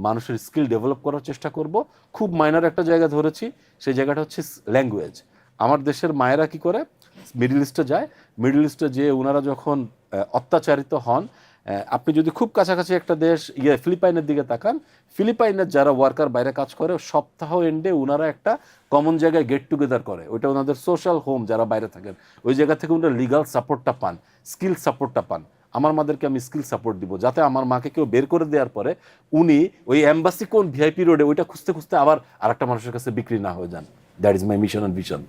মানুষের স্কিল ডেভেলপ করার চেষ্টা করব। খুব মাইনর একটা জায়গা ধরেছি, সেই জায়গাটা হচ্ছে ল্যাঙ্গুয়েজ। আমার দেশের মায়েরা কি করে, মিডল ইস্টে যায়, মিডল ইস্টে যেয়ে ওনারা যখন অত্যাচারিত হন, আপনি যদি খুব কাছাকাছি একটা দেশ ফিলিপাইনের দিকে তাকান, ফিলিপাইনের যারা ওয়ার্কার বাইরে কাজ করে সপ্তাহ এন্ডে ওনারা একটা কমন জায়গায় গেট টুগেদার করে, ওইটা ওনাদের সোশ্যাল হোম, যারা বাইরে থাকেন ওই জায়গা থেকে ওনারা লিগাল সাপোর্টটা পান, স্কিল সাপোর্টটা পান। আমার মাদেরকে আমি স্কিল সাপোর্ট দিব যাতে আমার মাকে কেউ বের করে দেওয়ার পরে উনি ওই এম্বাসি কোন ভিআইপি রোডে ওইটা খুঁজতে খুঁজতে আবার আরেকটা মানুষের কাছে বিক্রি না হয়ে যান। That is my mission and vision.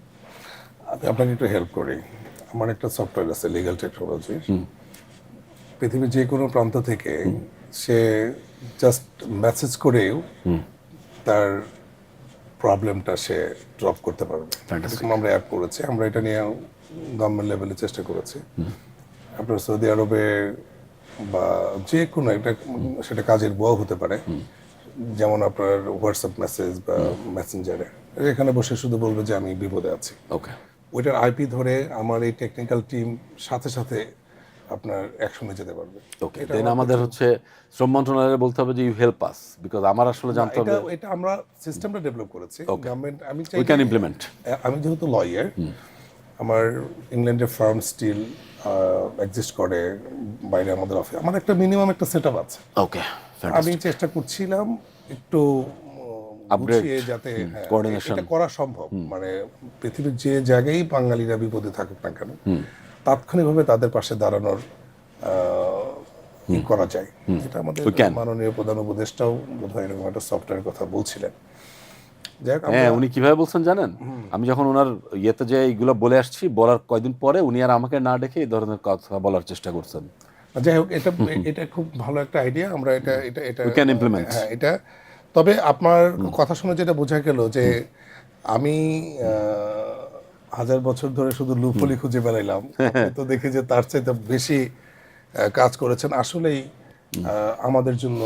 আমি আপনাকে একটু হেল্প করি। আমার একটা সফটওয়্যার আছে লিগ্যাল টেকনোলজি, পৃথিবীর যে কোনো প্রান্ত থেকে সে জাস্ট মেসেজ করেও তার প্রবলেমটা সে ড্রপ করতে পারবে। এরকম আমরা অ্যাপ করেছি, আমরা এটা নিয়ে গভর্নমেন্ট লেভেলে চেষ্টা করেছি। আপনার সৌদি আরবে বা যে কোনো একটা, সেটা কাজের বুয়াও হতে পারে, যেমন আপনার হোয়াটসঅ্যাপ মেসেজ বা মেসেঞ্জারে এখানে বসে শুধু বলবে যে আমি বিপদে আছি, ওকে, ওইটার আইপি ধরে আমার এই টেকনিক্যাল টিম সাথে সাথে আপনার অ্যাকশনে যেতে পারবে। ওকে, দেন আমাদের হচ্ছে শ্রম মন্ত্রণালয়ে বলতে হবে যে ইউ হেল্প আস, বিকজ আমার আসলে জানতে হবে। এটা আমরা সিস্টেমটা ডেভেলপ করেছি গভর্নমেন্ট। আমি চাই উই ক্যান ইমপ্লিমেন্ট। আমি যেহেতু লয়ার, আমার ইংল্যান্ডের ফার্ম স্টিল এক্সিস্ট করে, বাইরে আমাদের অফিস, আমার একটা মিনিমাম একটা সেটআপ আছে। ওকে, আমি চেষ্টা করছিলাম একটু গুছিয়ে যাতে এটা করা সম্ভব, মানে পৃথিবীর যে জায়গায় বাঙালিরা বিপদে থাকুক না কেন তাৎক্ষণিকভাবে তাদের পাশে দাঁড়ানোর করা যায়। এটা আমাদের মাননীয় প্রধান উপদেষ্টাও বোধহয় এরকম একটা সফটওয়্যার কথা বলছিলেন। হ্যাঁ, উনি কিভাবে বলছেন জানেন? আমি যখন ওনার ইয়েতে যে এইগুলো বলে আসছি, বলার কয়দিন পরে উনি আর আমাকে না ডেকে এই ধরনের কথা বলার চেষ্টা করছেন। যাই হোক, এটা খুব ভালো একটা আইডিয়া। আমরা এটা উই ক্যান ইমপ্লিমেন্ট। হ্যাঁ, এটা তবে আপনার কথা শুনে যেটা বোঝা গেল যে আমি 1000 বছর ধরে শুধু লুফলি খুঁজে বেড়াইলাম, আপনি তো দেখি যে তার চাইতে বেশি কাজ করেছেন। আসলেই আমাদের জন্য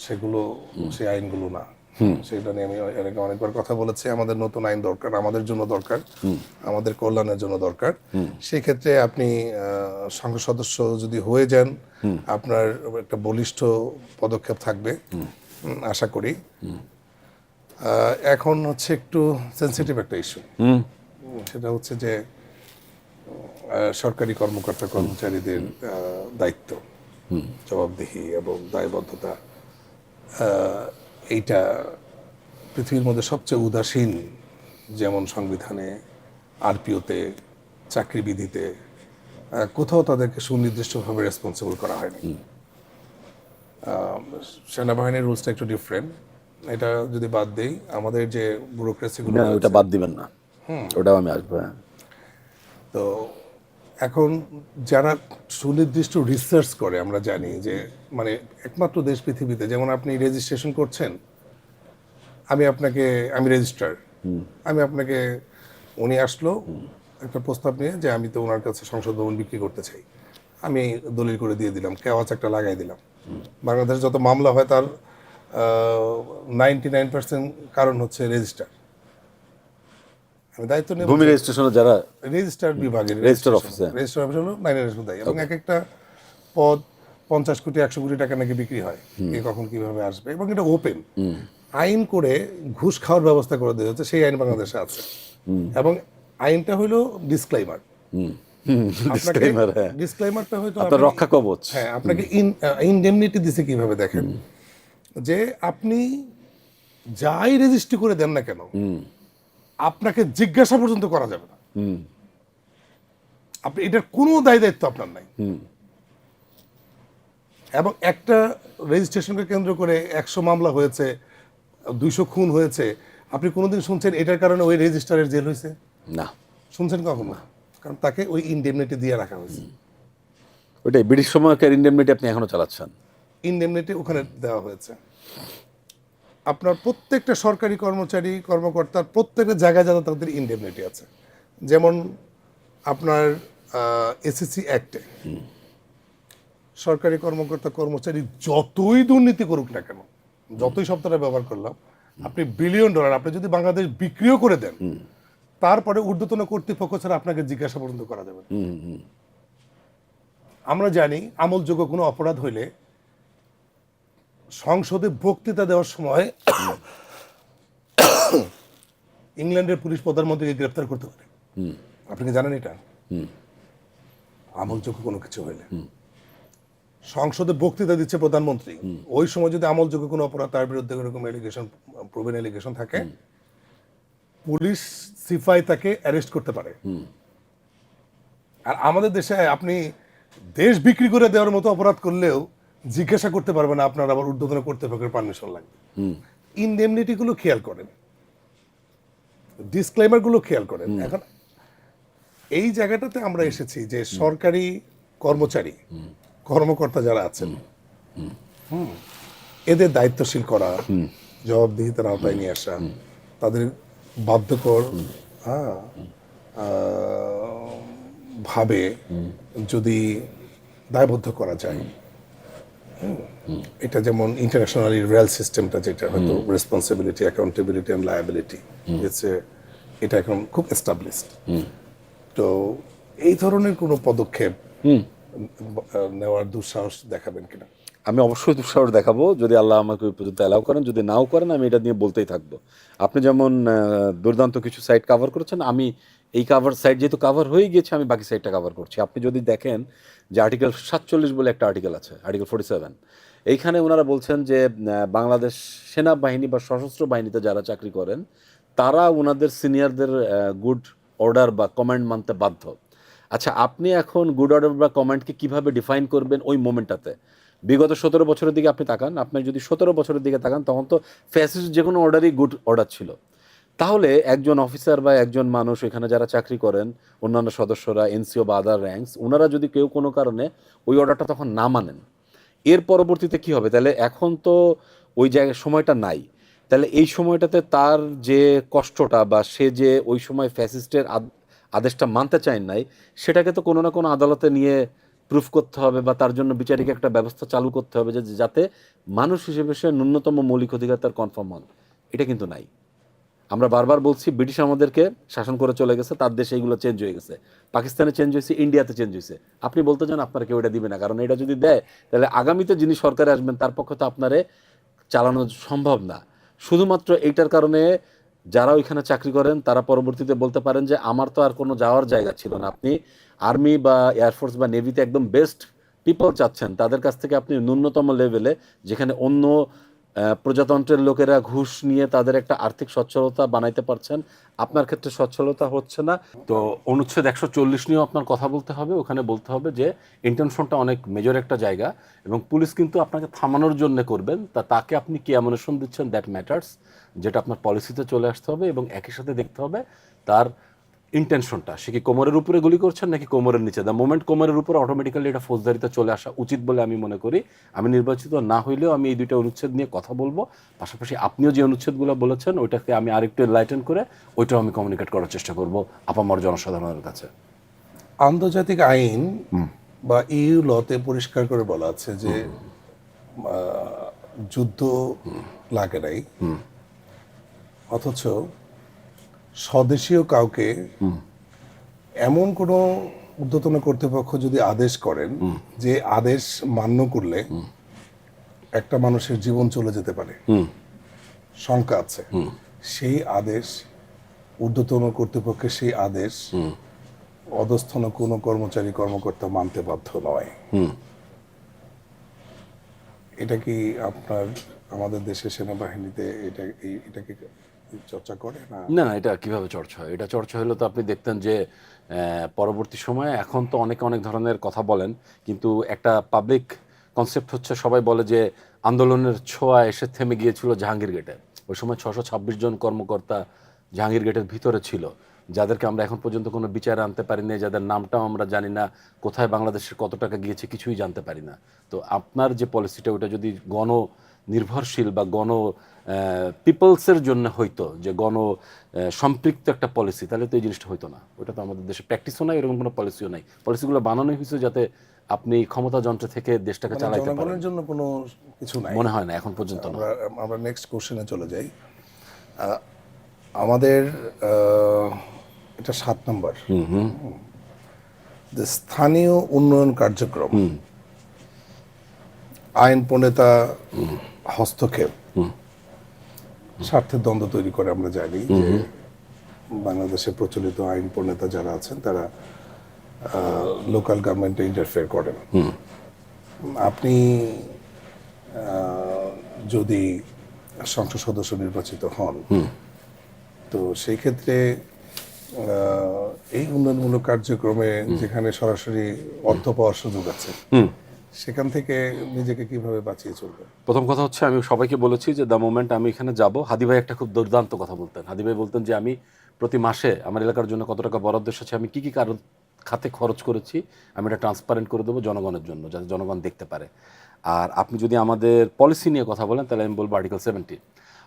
সেগুলো, সেই আইনগুলো না, সেটা নিয়ে আমি অনেকবার কথা বলেছি। আমাদের নতুন আইন দরকার, আমাদের জন্য দরকার, আমাদের কল্যাণের জন্য দরকার। সেই ক্ষেত্রে আপনি সংসদ সদস্য যদি হয়ে যান, আপনার একটা বলিষ্ঠ পদক্ষেপ থাকবে আশা করি। এখন হচ্ছে একটু সেন্সিটিভ একটা ইস্যু, সেটা হচ্ছে যে সরকারি কর্মকর্তা কর্মচারীদের দায়িত্ব, জবাবদিহি এবং দায়বদ্ধতা, এইটা পৃথিবীর মধ্যে সবচেয়ে উদাসীন, যেমন সংবিধানে, আরপিওতে, চাকরিবিধিতে কোথাও তাদেরকে সুনির্দিষ্টভাবে রেসপন্সিবল করা হয়নি। সেনাবাহিনীর রুলসটা একটু ডিফারেন্ট। এটা যদি বাদ দেই, আমাদের যে ব্যুরোক্রেসিগুলো, ওটা বাদ দিবেন না, ওটাও আমি আসবো। তো এখন যারা সুনির্দিষ্ট রিসার্চ করে, আমরা জানি যে মানে একমাত্র দেশ পৃথিবীতে, যেমন আপনি রেজিস্ট্রেশন করছেন, আমি রেজিস্ট্রার, আমি আপনাকে, উনি আসলো একটা প্রস্তাব নিয়ে যে আমি তো ওনার কাছে সংসদ ভবন বিক্রি করতে চাই, আমি দলিল করে দিয়ে দিলাম, কেওয়াচ একটা লাগাই দিলাম। বাংলাদেশে যত মামলা হয় তার 99% কারণ হচ্ছে রেজিস্ট্রার। আমি দায়িত্ব নেব ভূমি রেজিস্ট্রেশনে যারা রেজিস্ট্রার বিভাগের রেজিস্টার অফিসে, রেজিস্ট্রার অফিস হলো 99% দায়ী, এবং এক একটা পদ 50 কোটি 100 কোটি টাকা নাকি বিক্রি হয়, কে কখন কিভাবে আসবে, এবং এটা ওপেন আইন করে ঘুষ খাওয়ার ব্যবস্থা করে দেওয়া হচ্ছে, সেই আইন বাংলাদেশে আছে। এবং আইনটা হইলো ডিসক্লেইমার, ডিসক্লেইমারটা হয়তো আপনার রক্ষা কবচ। হ্যাঁ, আপনাকে ইনডেমনিটি দিছে কিভাবে দেখেন, যে আপনি যাই রেজিস্ট্রি করে দেন না কেন আপনাকে জিজ্ঞাসা পর্যন্ত করা যাবে না, আপনি এটার কোনো দায় দায়িত্ব আপনার নাই। এবং একটা রেজিস্ট্রেশনকে কেন্দ্র করে 100 মামলা হয়েছে, 200 খুন হয়েছে, আপনি কোনোদিন শুনছেন এটার কারণে ওই রেজিস্ট্রারের জেল হয়েছে? না, শুনছেন কখনো? কারণ তাকে ওই ইনডেমনিটি দিয়ে রাখা হয়েছে। ওইটাই ব্রিটিশ সময়কার ইনডেমনিটি আপনি এখনো চালাচ্ছেন। ইনডেমনিটি ওখানে দেওয়া হয়েছে। আপনার প্রত্যেকটা সরকারি কর্মচারী কর্মকর্তার প্রত্যেকটা জায়গায় যাতে তাদের ইনডেমনিটি আছে, যেমন আপনার এসএসসি অ্যাক্টে সরকারি কর্মকর্তা কর্মচারী যতই দুর্নীতি করুক না কেন, যতই শব্দটা ব্যবহার করলাম, আপনি বিলিয়ন ডলার আপনি যদি বাংলাদেশ বিক্রিও করে দেন, তারপরে ঊর্ধ্বতন কর্তৃপক্ষ ছাড়া আপনাকে জিজ্ঞাসা পর্যন্ত করা যাবে না। আমরা জানি আমলযোগ্য কোনো অপরাধ হইলে সংসদে বক্তৃতা দেওয়ার সময় ইংল্যান্ডের পুলিশ প্রধানমন্ত্রীকে গ্রেফতার করতে পারে। আপনি কি জানেন এটা? আমলযোগ্য কোনো কিছু হইলে সংসদে বক্তৃতা দিচ্ছে প্রধানমন্ত্রী, ওই সময় যদি আমলযোগ্য কোনো অপরাধ তার বিরুদ্ধে এরকম এলিগেশন, প্রুভেন এলিগেশন থাকে, পুলিশ সিপাই তাকে অ্যারেস্ট করতে পারে। আর আমাদের দেশে আপনি দেশ বিক্রি করে দেওয়ার মতো অপরাধ করলেও জিজ্ঞাসা করতে পারবে না, আপনার আবার ঊর্ধ্বতন কর্তৃপক্ষের পারমিশন লাগবে। ইনডেমনিটি গুলো খেয়াল করেন, ডিসক্লেমার গুলো খেয়াল করেন। এখন এই জায়গাটাতে আমরা এসেছি যে সরকারি কর্মচারী কর্মকর্তা যারা আছেন এদের দায়িত্বশীল করা, জবাবদিহিতার আওতায় নিয়ে আসা, তাদের বাধ্যকর ভাবে যদি দায়বদ্ধ করা যায়, এটা যেমন ইন্টারন্যাশনাল রেল সিস্টেমটা যেটা হয়তো রেসপন্সিবিলিটি, অ্যাকাউন্টেবিলিটি এন্ড লায়াবিলিটি, এটা এখন খুব এস্টাবলিশড। তো এই ধরনের কোনো পদক্ষেপ নেওয়ার দুঃসাহস দেখাবেন কিনা? আমি অবশ্যই দুঃসাহস দেখাবো, যদি আল্লাহ আমাকে ওই পর্যন্ত অ্যালাউ করেন। যদি নাও করেন আমি এটা নিয়ে বলতেই থাকবো। আপনি যেমন দুর্দান্ত কিছু সাইট কভার করেছেন, আমি এই সাইট যেহেতু কভার হয়ে গিয়েছে, আমি বাকি সাইটটা কভার করছি। আপনি যদি দেখেন যে আর্টিকেল 47 বলে একটা আর্টিকেল আছে, আর্টিকেল 47, এইখানে ওনারা বলছেন যে বাংলাদেশ সেনাবাহিনী বা সশস্ত্র বাহিনীতে যারা চাকরি করেন তারা ওনাদের সিনিয়রদের গুড অর্ডার বা কমান্ড মানতে বাধ্য। আচ্ছা, আপনি এখন গুড অর্ডার বা কমান্ডকে কিভাবে ডিফাইন করবেন ওই মোমেন্টটাতে? বিগত 17 বছরের দিকে আপনি তাকান, আপনি যদি 17 বছরের দিকে তাকান, তখন তো ফ্যাসিস্ট যে কোনো অর্ডারই গুড অর্ডার ছিল। তাহলে একজন অফিসার বা একজন মানুষ এখানে যারা চাকরি করেন, অন্যান্য সদস্যরা, এনসিও বা আদার র্যাঙ্কস, ওনারা যদি কেউ কোনো কারণে ওই অর্ডারটা তখন না মানেন, এর পরবর্তীতে কি হবে? তাহলে এখন তো ওই জায়গায় সময়টা নাই। তাহলে এই সময়টাতে তার যে কষ্টটা বা সে যে ওই সময় ফ্যাসিস্টের আদেশটা মানতে চায় নাই, সেটাকে তো কোনো না কোনো আদালতে নিয়ে প্রুফ করতে হবে বা তার জন্য বিচারিক একটা ব্যবস্থা চালু করতে হবে, যে যাতে মানুষ হিসেবে সে ন্যূনতম মৌলিক অধিকার তার কনফার্ম হন। এটা কিন্তু নাই। আমরা বারবার বলছি, ব্রিটিশ আমাদেরকে শাসন করে চলে গেছে, তার দেশে এইগুলো চেঞ্জ হয়ে গেছে, পাকিস্তানে চেঞ্জ হয়েছে, ইন্ডিয়াতে চেঞ্জ হয়েছে। আপনি বলতে চান আপনারা কেউ এটা দিবে না, কারণ এটা যদি দেয় তাহলে আগামীতে যিনি সরকারে আসবেন তার পক্ষে তো আপনারে চালানো সম্ভব না। শুধুমাত্র এইটার কারণে যারা ওইখানে চাকরি করেন তারা পরবর্তীতে বলতে পারেন যে আমার তো আর কোনো যাওয়ার জায়গা ছিল না। আপনি আর্মি বা এয়ারফোর্স বা নেভিতে একদম বেস্ট পিপল চাচ্ছেন, তাদের কাছ থেকে আপনি ন্যূনতম লেভেলে, যেখানে অন্য প্রজাতন্ত্রের লোকেরা ঘুষ নিয়ে তাদের একটা আর্থিক সচ্ছলতা বানাইতে পারছেন, আপনার ক্ষেত্রে সচ্ছলতা হচ্ছে না। তো অনুচ্ছেদ 140 নিয়েও আপনার কথা বলতে হবে। ওখানে বলতে হবে যে ইন্টেনশনটা অনেক মেজর একটা জায়গা, এবং পুলিশ কিন্তু আপনাকে থামানোর জন্য করবেন, তাকে আপনি কি অ্যামুনেশন দিচ্ছেন, দ্যাট ম্যাটার্স, যেটা আপনার পলিসিতে চলে আসতে হবে। এবং একই সাথে দেখতে হবে তার ইন্টেনশনটা, সে কি কোমরের উপরে গুলি করছেন নাকি কোমরের নিচে। দ্য মোমেন্ট কোমরের উপরে, অটোমেটিক্যালি এটা ফৌজদারিতে চলে আসা উচিত বলে আমি মনে করি। আমি নির্বাচিত না হইলেও আমি এই দুইটা অনুচ্ছেদ নিয়ে কথা বলবো। পাশাপাশি আপনিও যে অনুচ্ছেদগুলো বলেছেন ওইটাকে আমি আরেকটু এনলাইটেন করে ওইটাও আমি কমিউনিকেট করার চেষ্টা করব আপামর জনসাধারণের কাছে। আন্তর্জাতিক আইন বা ইউ লতে পরিষ্কার করে বলা আছে যে যুদ্ধ লাগে নাই, অথচ স্বদেশীয় কাউকে এমন কোনো ঊর্ধ্বতন কর্তৃপক্ষ যদি আদেশ করেন যে আদেশ মান্য করলে একটা মানুষের জীবন চলে যেতে পারে, শঙ্কা আছে, সেই আদেশ ঊর্ধ্বতন কর্তৃপক্ষের সেই আদেশ অধস্থন কোনো কর্মচারী কর্মকর্তা মানতে বাধ্য নয়। এটা কি আপনার আমাদের দেশের সেনাবাহিনীতে এটাকে চর্চা করে না? না, এটা কিভাবে চর্চা হয়? এটা চর্চা হলো তো আপনি দেখতেন যে পরবর্তী সময়ে, এখন তো অনেক ধরনের কথা বলেন, কিন্তু একটা পাবলিক কনসেপ্ট হচ্ছে, সবাই বলে যে আন্দোলনের ছোঁয়া এসে থেমে গিয়েছিল জাহাঙ্গীর গেটে। ওই সময় 626 জন কর্মকর্তা জাহাঙ্গীর গেটের ভিতরে ছিল, যাদেরকে আমরা এখন পর্যন্ত কোনো বিচারে আনতে পারি না, যাদের নামটাও আমরা জানি না, কোথায় বাংলাদেশের কত টাকা গিয়েছে কিছুই জানতে পারি না। তো আপনার যে পলিসিটা, ওটা যদি নির্ভরশীল বা পিপলসের জন্য হইতো, যে সম্পৃক্ত একটা পলিসি, তাহলে তো এই জিনিসটা হইতো না। ওটা তো আমাদের দেশে প্র্যাকটিসও নাই, এরকম কোনো পলিসিও নাই। পলিসিগুলো বানানোই হয়েছে যাতে আপনি ক্ষমতা যন্ত্র থেকে দেশটাকে চালাইতে পারেন। জনগণের জন্য কোনো কিছু নাই মনে হয় না এখন পর্যন্ত না। আমরা নেক্সট কোশ্চেনে চলে যাই। আমাদের এটা 7 নম্বর, যে স্থানীয় উন্নয়ন কার্যক্রম, আইন প্রণেতা হস্তক্ষেপ স্বার্থের দ্বন্দ্ব তৈরি করে। আমরা জানি যে বাংলাদেশে প্রচলিত আইন প্রণেতা যারা আছেন তারা লোকাল গভর্নমেন্টে ইন্টারফেয়ার করেন। আপনি যদি সংসদ সদস্য নির্বাচিত হন, তো সেই ক্ষেত্রে এই উন্নয়নমূলক কার্যক্রমে যেখানে সরাসরি অর্থ পাওয়ার সুযোগ আছে, সেখান থেকে নিজেকে কিভাবে বাঁচিয়ে চলবে? প্রথম কথা হচ্ছে, আমি সবাইকে বলেছি যে দ্য মোমেন্ট আমি এখানে যাব, হাদি ভাই একটা খুব দুর্দান্ত কথা বলতেন। হাদি ভাই বলতেন যে আমি প্রতি মাসে আমার এলাকার জন্য কত টাকা বরাদ্দ এসেছে, আমি কী কী কারণ খাতে খরচ করেছি, আমি এটা ট্রান্সপারেন্ট করে দেবো জনগণের জন্য, যাতে জনগণ দেখতে পারে। আর আপনি যদি আমাদের পলিসি নিয়ে কথা বলেন, তাহলে আমি বলবো আর্টিকেল 70।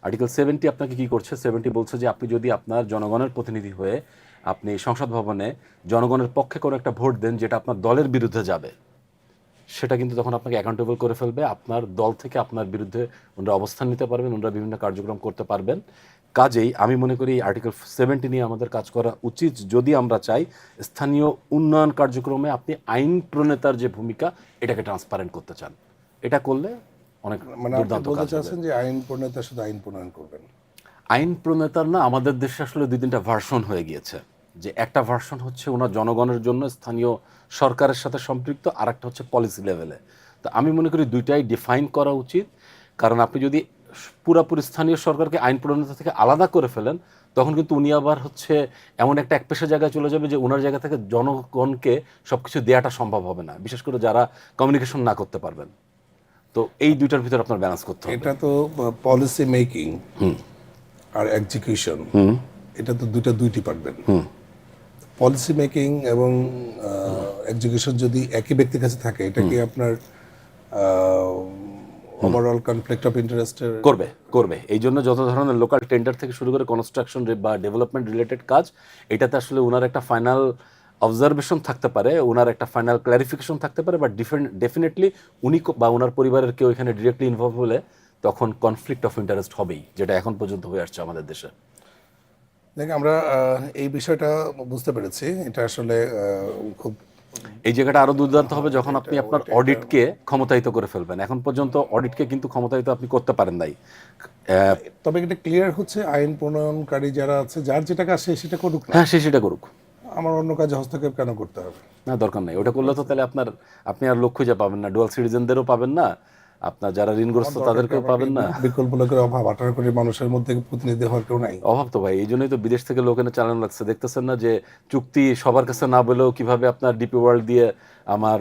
আর্টিকেল 70 আপনাকে কী করছে? 70 বলছে যে আপনি যদি আপনার জনগণের প্রতিনিধি হয়ে আপনি সংসদ ভবনে জনগণের পক্ষে কোনো একটা ভোট দেন যেটা আপনার দলের বিরুদ্ধে যাবে, সেটা কিন্তু তখন আপনাকে অ্যাকাউন্টেবল করে ফেলবে। আপনার দল থেকে আপনার বিরুদ্ধে ওনারা অবস্থান নিতে পারবেন, ওনারা বিভিন্ন কার্যক্রম করতে পারবেন। কাজেই আমি মনে করি আর্টিকেল 70 নিয়ে আমাদের কাজ করা উচিত, যদি আমরা চাই স্থানীয় উন্নয়ন কার্যক্রমে আপনি আইন প্রণেতার যে ভূমিকা, এটাকে ট্রান্সপারেন্ট করতে চান। এটা করলে অনেক দুর্দান্ত কাজ হবে। যে আইন প্রণেতা শুধু আইন প্রণয়ন করবেন? আইন প্রণেতার না, আমাদের দেশে আসলে 2-3টা ভার্সন হয়ে গিয়েছে। যে একটা ভার্সন হচ্ছে ওনার জনগণের জন্য স্থানীয় সরকারের সাথে সম্পৃক্ত, আর একটা হচ্ছে পলিসি লেভেলে। তো আমি মনে করি দুইটাই ডিফাইন করা উচিত। কারণ আপনি যদি পুরাপুরি স্থানীয় সরকারকে আইন প্রণেতা থেকে আলাদা করে ফেলেন, তখন কিন্তু উনি আবার হচ্ছে এমন একটা একপেশে জায়গায় চলে যাবে যে ওনার জায়গা থেকে জনগণকে সব কিছু দেওয়াটা সম্ভব হবে না, বিশেষ করে যারা কমিউনিকেশন না করতে পারবেন। তো এই দুইটার ভিতরে আপনার ব্যালেন্স করতে হবে। এটা তো পলিসি মেকিং আর এক্সিকিউশন, এটা তো দুই ডিপার্টমেন্ট। পলিসি মেকিং এবং এক্সিকিউশন যদি একই ব্যক্তির কাছে থাকে, এটা কি আপনার ওভারঅল কনফ্লিক্ট অফ ইন্টারেস্টের করবে? এই জন্য যত ধরনের লোকাল টেন্ডার থেকে শুরু করে কনস্ট্রাকশন বা ডেভেলপমেন্ট রিলেটেড কাজ, এটাতে আসলে ওনার একটা ফাইনাল অবজারভেশন থাকতে পারে, ওনার একটা ফাইনাল ক্ল্যারিফিকেশন থাকতে পারে, বাট ডেফিনেটলি উনি বা ওনার পরিবারের কেউ এখানে ডিরেক্টলি ইনভলভ হলে তখন কনফ্লিক্ট অফ ইন্টারেস্ট হবেই, যেটা এখন পর্যন্ত হয়ে আসছে আমাদের দেশে। দেখ, আমরা এই বিষয়টা বুঝতে পেরেছি। এটা আসলে খুব, এই জায়গাটা আরো দুর্দান্ত হবে যখন আপনি আপনার অডিটকে ক্ষমতায়িত করে ফেলবেন। এখন পর্যন্ত অডিটকে কিন্তু ক্ষমতায়িত আপনি করতে পারেন নাই। তবে এটা ক্লিয়ার হচ্ছে আইন প্রণয়নকারী যারা আছে, যার যেটা কাজ সেটা করুক না। হ্যাঁ, সেটা করুক। আমার অন্য কাজে হস্তক্ষেপ কেন করতে হবে? না, দরকার নাই। ওটা করলে তো তাহলে আপনি আর লোক খুঁজে পাবেন না, ডুয়াল সিটিজেনদেরও পাবেন না, আপনার যারা ঋণগ্রস্ত তাদেরকেও পাবেন না। বিকল্প লোকের অভাব, 18 কোটি মানুষের মধ্যে প্রতিনিধি হওয়ার কেউ নাই। অভাব তো ভাই, এই জন্যই তো বিদেশ থেকে লোক এনে চালানো লাগছে। দেখতেছেন না যে চুক্তি সবার কাছে না বলেও কিভাবে আপনার ডিপি ওয়ার্ল্ড দিয়ে আমার